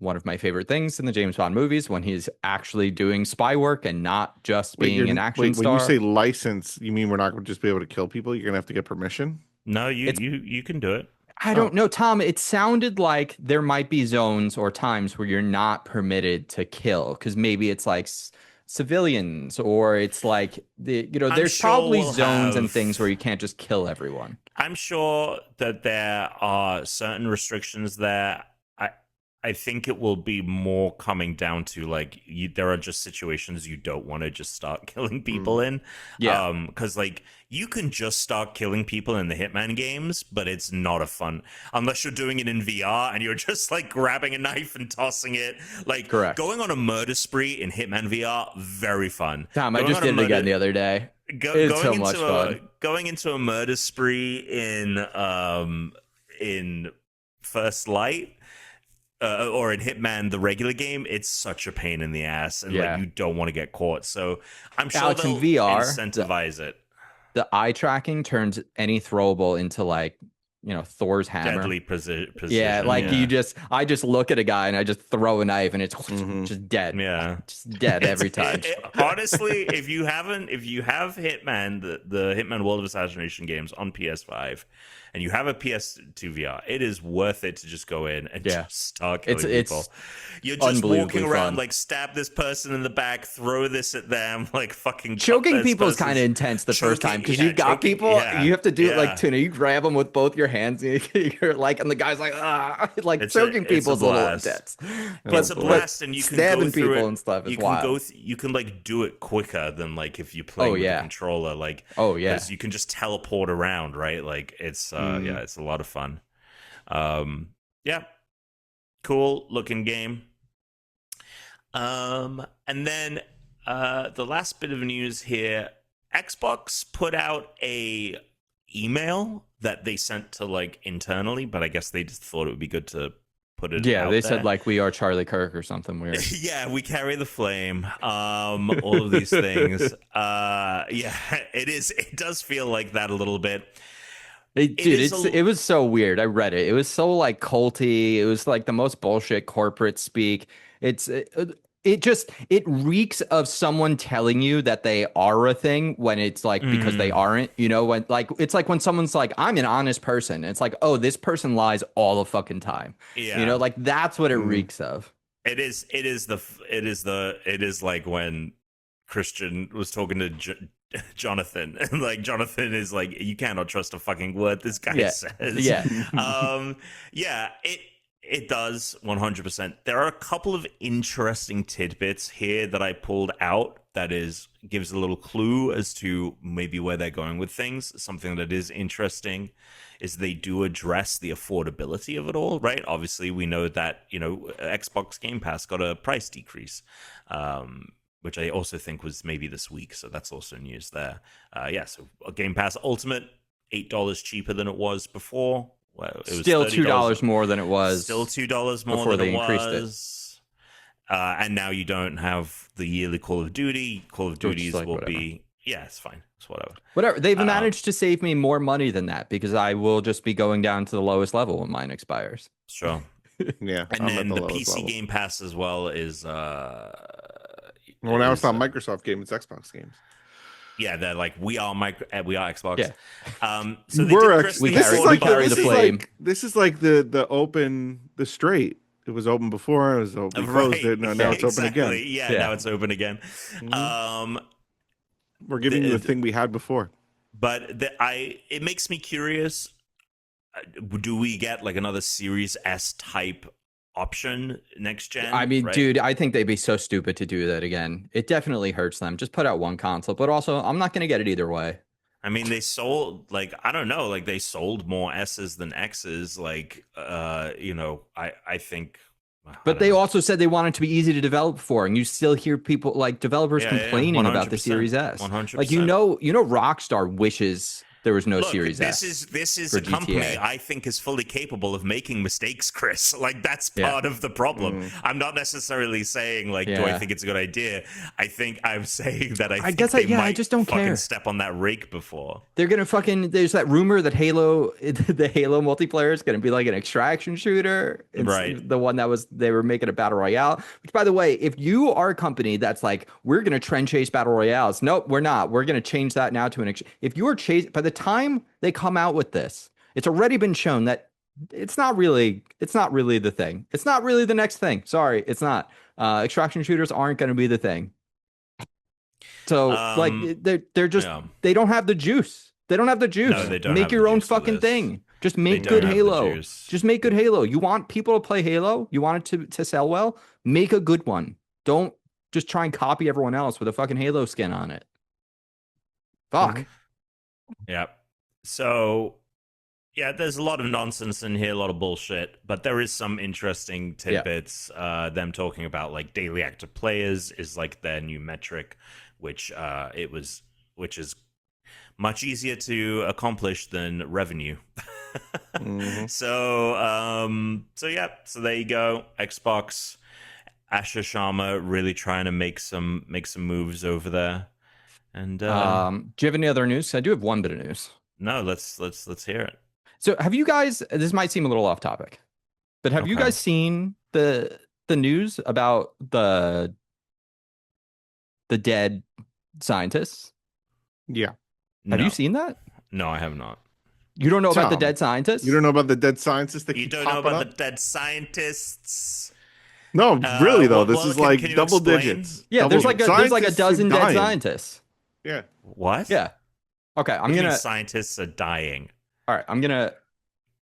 one of my favorite things in the James Bond movies when he's actually doing spy work and not just being an action star. When you say license, you mean we're not going to just be able to kill people? You're going to have to get permission? No, you can do it. I don't know, Tom. It sounded like there might be zones or times where you're not permitted to kill because maybe it's like civilians or it's like there's sure probably we'll zones and have- things where you can't just kill everyone. I'm sure that there are certain restrictions there. I think it will be more coming down to like there are just situations you don't want to just start killing people in. Yeah. Because like you can just start killing people in the Hitman games, but it's not a fun unless you're doing it in VR and you're just like grabbing a knife and tossing it. Like Correct. Going on a murder spree in Hitman VR, very fun. Tom, I Going just on a did it again murder- the other day. It's going so much into fun. Going into a murder spree in First Light. Or in Hitman, the regular game, it's such a pain in the ass, and like you don't want to get caught. So I'm sure Alex, in they'll VR, incentivize it. The eye tracking turns any throwable into like Thor's hammer. Deadly position. Yeah, like I just look at a guy and I just throw a knife and it's just dead. Yeah, just dead every time. Honestly, if you have Hitman, the Hitman World of Assassination games on PS5, and you have a PS2 VR, it is worth it to just go in and just start killing people. You're just walking around like stab this person in the back, throw this at them, like fucking choking people is kind of intense the first time because you've got people. You have to do it like Tuna. You grab them with both your hands. You're like, and the guy's like, like choking people is a little intense. It's a blast, and you can stabbing go through people it, and stuff is you can wild. you can like do it quicker than like if you play with a controller. Like because you can just teleport around, right? Like it's it's a lot of fun. Cool looking game. And then the last bit of news here, Xbox put out a email that they sent to like internally, but I guess they just thought it would be good to put it out they there. said like we are Charlie Kirk or something weird. Yeah, we carry the flame. All of these things. It does feel like that a little bit. It was so weird. I read it. It was so like culty. It was like the most bullshit corporate speak. It reeks of someone telling you that they are a thing when it's like because they aren't. When like it's like when someone's like, I'm an honest person. It's like, oh, this person lies all the fucking time. Yeah. Like that's what it reeks of. It is like when Christian was talking to Jonathan, and like Jonathan is like, you cannot trust a fucking word this guy says. It does 100%. There are a couple of interesting tidbits here that I pulled out that gives a little clue as to maybe where they're going with things. Something that is interesting is they do address the affordability of it all, right? Obviously, we know that, Xbox Game Pass got a price decrease, which I also think was maybe this week. So that's also news there. So Game Pass Ultimate, $8 cheaper than it was before. Well, it was still $2 more than it was. Still $2 more before than they it increased was. And now you don't have the yearly Call of Duty. Call of Duties will whatever. Be... Yeah, it's fine. It's whatever. Whatever. They've managed to save me more money than that because I will just be going down to the lowest level when mine expires. Sure. Yeah, And I'm at then the the lowest PC level. Game Pass as well is Well, now it's is, not Microsoft games; it's Xbox games. yeah, they're like we are Xbox. Yeah. So they We're did actually. We Christmas This is carry- we like carry this the is flame. like this is like the straight. It was open before. It was open. We closed it. Now yeah, it's open again. exactly. Yeah, Yeah. now it's open again. We're giving you the The- thing we had before. But it makes me curious. Do we get like another Series S type option next gen? I mean, right? dude, I think they'd be so stupid to do that again. It definitely hurts them. Just put out one console, but also I'm not going to get it either way. I mean, they sold like I don't know, like they sold more S's than X's. Like, I think. I But don't they know. also said they want it to be easy to develop for, and you still hear people like developers Yeah, yeah, complaining about the 100%, Series S. 100%. Like you know, Rockstar wishes there was no Look, Series this S. is for a company GTA. I think is fully capable of making mistakes, Chris. Like that's Yeah. part of the problem. I'm not necessarily saying like, do I Yeah. think it's a good idea? I think I'm saying that I think guess they I might just don't fucking care. step on that rake before. They're gonna fucking. There's that rumor that Halo, the Halo multiplayer is gonna be like an extraction shooter. It's Right. the one that they were making a battle royale. Which, by the way, if you are a company that's like, we're gonna trend chase battle royales, nope, we're not. We're gonna change that now to if you are by the time they come out with this, it's already been shown that it's not really the thing. It's not really the next thing. Sorry, it's not. Extraction shooters aren't gonna be the thing. So like they're just yeah. they don't have the juice. They don't have the juice. No, they don't make have your the own juice for fucking this. thing. Just make don't good have the Halo. juice. Just make good Halo. You want people to play Halo? You want it to sell well? Make a good one. Don't just try and copy everyone else with a fucking Halo skin on it. Fuck. Yeah. So, yeah, there's a lot of nonsense in here, a lot of bullshit, but there is some interesting tidbits. Them talking about like daily active players is like their new metric, which is much easier to accomplish than revenue. So there you go. Xbox, Asher Sharma really trying to make some moves over there. And Do you have any other news? I do have one bit of news. no, let's hear it. So have you guys? This might seem a little off topic, but have you Okay. guys seen the news about the dead scientists? Yeah. Have No. you seen that? No, I have not. You don't know about the Tom, dead scientists? You don't know about the dead scientists that You keep don't know popping about up? the dead scientists? No, really though. This well, is can like you double explain? digits. Yeah, Double there's like a scientists are dozen dead dying. scientists. Yeah. What? Yeah. Okay, I'm What do you mean gonna. scientists are dying. All right, I'm gonna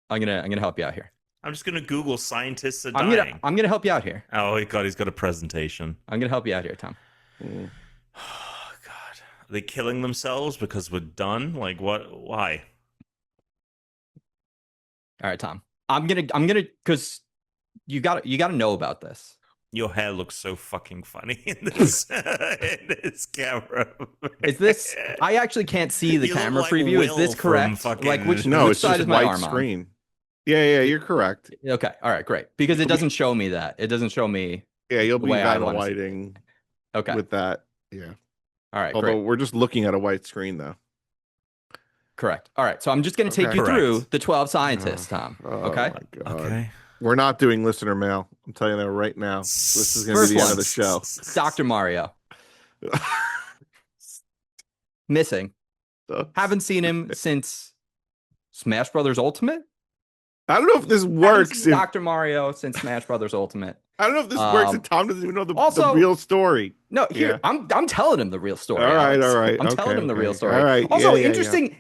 help you out here. I'm just gonna Google scientists are I'm dying. gonna help you out here. Oh God, he's got a presentation. I'm gonna help you out here, Tom. Oh God, are they killing themselves because we're done? Like what? Why? All right, Tom. I'm gonna because you gotta know about this. Your hair looks so fucking funny in this in this camera. Is this? I actually can't see the You look camera like preview. Is Will this from correct? fucking- Like which No, which it's side just is my white arm screen. Yeah, you're correct. on? Okay, all right, great. Because it doesn't show me that. It doesn't show me. Yeah, you'll The be way I kind of wanna see it. whiting Okay, with that. Yeah. all right, Although great. we're just looking at a white screen though. Correct. All right, so I'm just gonna take Okay. you through Correct. the 12 scientists, Tom. Oh Okay. my God. Okay. We're not doing listener mail. I'm telling you that right now. This is going to First be the end one. of the show. Dr. Mario missing. Haven't seen him since Smash Brothers Ultimate. I don't know if this Haven't works. seen If, Dr. Mario since Smash Brothers Ultimate. I don't know if this works. Um, If Tom doesn't even know the also- real story. No, here Yeah. I'm telling him the real story. All right, Alex. all right. I'm Okay, telling him the real okay. story. All right, Also, yeah,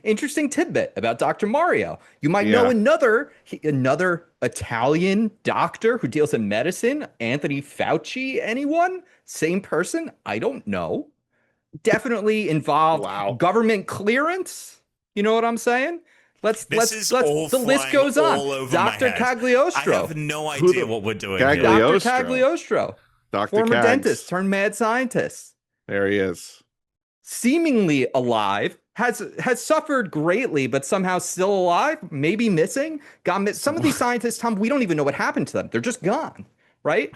interesting tidbit about Dr. Mario. You might know Yeah. another Italian doctor who deals in medicine. Anthony Fauci. Anyone? Same person? I don't know. Definitely involved. Wow. Government clearance. You know what I'm saying? Let's is all the list flying goes on. all over my Dr. head. Cagliostro. I have no Who idea the- what we're doing Cagli- here. Dr. Cagliostro. Cagliostro. Dr. Former Cags. dentist turned mad scientist. There he is. Seemingly alive, has suffered greatly, but somehow still alive, maybe missing. Some of these scientists, Tom, we don't even know what happened to them. They're just gone, right?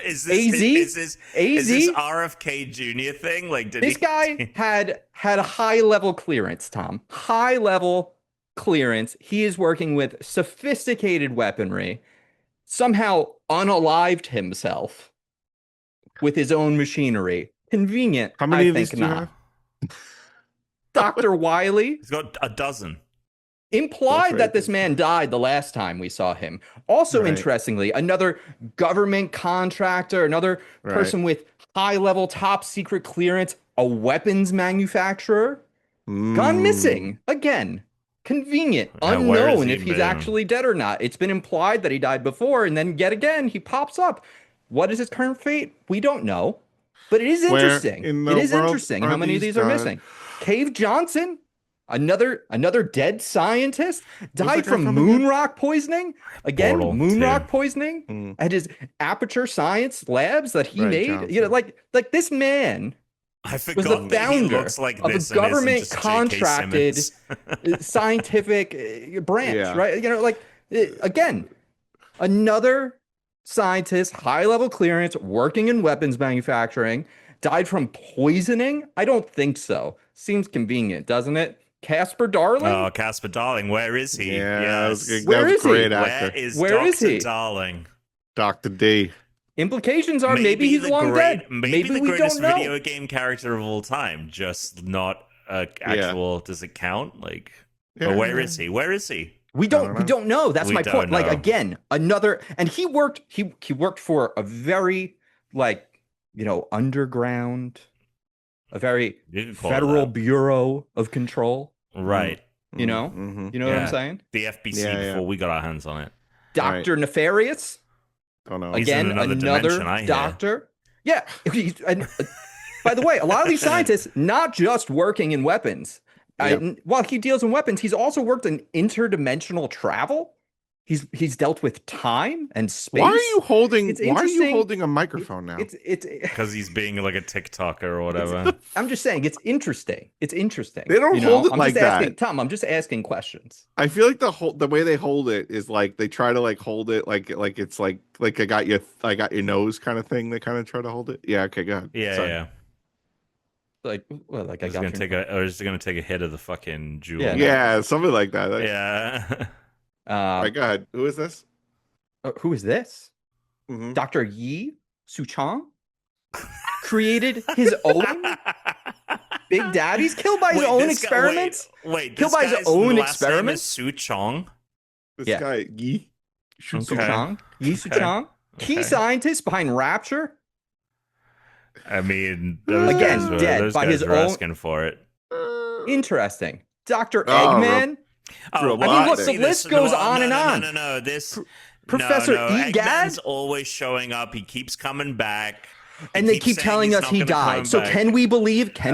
Is AZ? this AZ? RFK Jr. thing? Like, did This he? guy had a high level clearance, Tom. High level clearance. He is working with sophisticated weaponry. somehow unalived himself with his own machinery. Convenient. How many I of these think do you not. have? Dr. Wiley He's got a dozen. implied right. that this man died the last time we saw him. Also, Right. interestingly, another government contractor, another person with high-level top secret clearance, a weapons manufacturer, gone missing again. Convenient, Where has unknown he if he's been? actually dead or not. It's been implied that he died before, and then yet again he pops up. What is his current fate? We don't know, but it is Where interesting. in It the is world interesting are how many of these these are done? missing. Cave Johnson, another dead scientist, died that guy from from again? moon rock poisoning. Again, Portal, moon too. rock poisoning at his Aperture Science labs that he Right, made. You know, Johnson. like this man I was forgot the that he founder looks like of a this and isn't government just J.K. contracted Simmons. scientific branch, Yeah. right? You know, like again, another scientist, high level clearance, working in weapons manufacturing, died from poisoning? I don't think so. Seems convenient, doesn't it? Casper Darling? Oh, Casper Darling, where is he? Yeah, Yes. that Where was a is he? great actor. Where is Where Dr. is he? Darling? Dr. D. Implications are maybe he's long dead. Maybe the we greatest don't know. video game character of all time, just not actual. Does it count? Like, but where is he? Where is he? We don't know. That's We my point. don't Like know. again, another, and he worked for a very underground, a very You can call it federal that. bureau of control. Right. You know, Mm-hmm. you know what I'm Yeah. saying? The FBC Yeah. before we got our hands on it. Doctor Nefarious. Don't know. He's in Again, another another dimension, I hear. doctor. Yeah. And, by the way, a lot of these scientists not just working in weapons. Yep. While he deals in weapons, he's also worked in interdimensional travel. He's dealt with time and space. Why are you holding? It's Why are you interesting. holding a microphone now? It's Because he's being like a TikToker or whatever. I'm just saying it's interesting. It's interesting. They don't hold it I'm like just asking, that. Tom, I'm just asking questions. I feel like the way they hold it is like they try to like hold it like it's like I got your nose kind of thing. They kind of try to hold it. Yeah. Okay. Go ahead. Yeah, Sorry. yeah. Like, well, like I He's got gonna take a hit of the fucking jewel. Yeah, Yeah, something like that. Yeah. All right, go ahead. Who is this? Who is this? Mhm. Dr. Yi Suchong created his own Big Daddies, killed by his own experiments. Wait, Killed this by his guy's own last name experiments? is Su Chong. This Yeah. guy Yi Okay. Suchong, Yi Suchong, key Okay. scientist behind Rapture. I mean, those Again, guys were, dead those by guys his were own- asking for it. Interesting. Dr. Oh, Eggman. Oh, I mean, look, the list goes on and on. No. This Professor no. Egad? Eggman's always showing up. He keeps coming back. And they keep saying telling he's us not he gonna come died. So back. can we believe? Oh,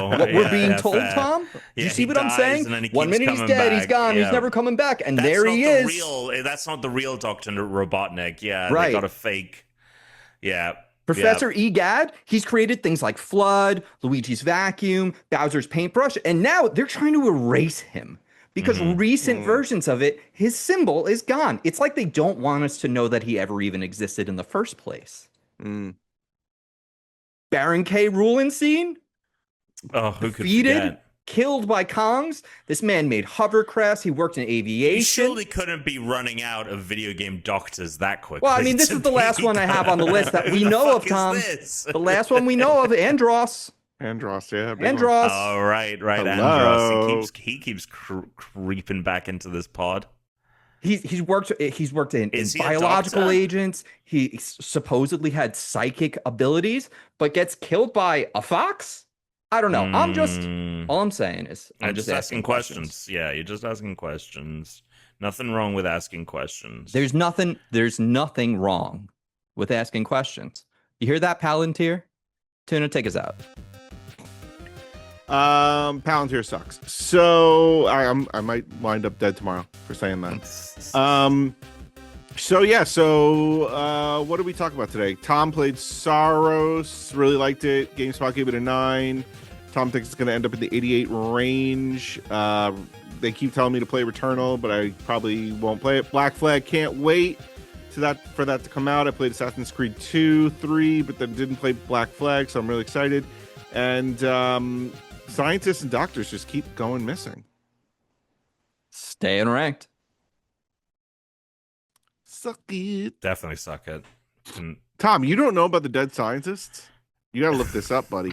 What sure. we're being Yeah, told, fair. Tom? Do Yeah, you see he what I'm dies saying? and then he 1 keeps minute he's coming dead, he's back. gone, he's Yeah. never coming back, and That's there not he the is. Real, that's not the real Dr. Robotnik. Yeah, Right. they got a fake. Yeah. Professor Egad, he's created things like Flood, Luigi's Vacuum, Bowser's Paintbrush, and now they're trying to erase him because recent versions of it, his symbol is gone. It's like they don't want us to know that he ever even existed in the first place. Mm. Baron K. Rulenstein, Oh, who could defeated, forget? killed by Kongs. This man made hovercrafts. He worked in You aviation. surely couldn't be running out of video game doctors that quickly. Well, I mean, this to is the last be- one I have on the list that Who we the know of, fuck is Tom. this? The last one we know of, Andros. Andros, yeah. big one. Andros. Oh, right, Hello. Andros. He keeps creeping back into this pod. He's worked in Is he a biological doctor? agents. He supposedly had psychic abilities, but gets killed by a fox. I don't know. All I'm saying is I'm just asking questions. Yeah, you're just asking questions. Nothing wrong with asking questions. There's nothing wrong with asking questions. You hear that, Palantir? Tuna, take us out. Palantir sucks. So I might wind up dead tomorrow for saying that. So what did we talk about today? Tom played Saros, really liked it. GameSpot gave it a 9. Tom thinks it's going to end up in the 88 range. They keep telling me to play Returnal, but I probably won't play it. Black Flag, can't wait for that to come out. I played Assassin's Creed 2, 3, but then didn't play Black Flag, so I'm really excited. And scientists and doctors just keep going missing. Stay unranked. Suck it. Definitely suck it. Tom, you don't know about the dead scientists? You gotta look this up, buddy.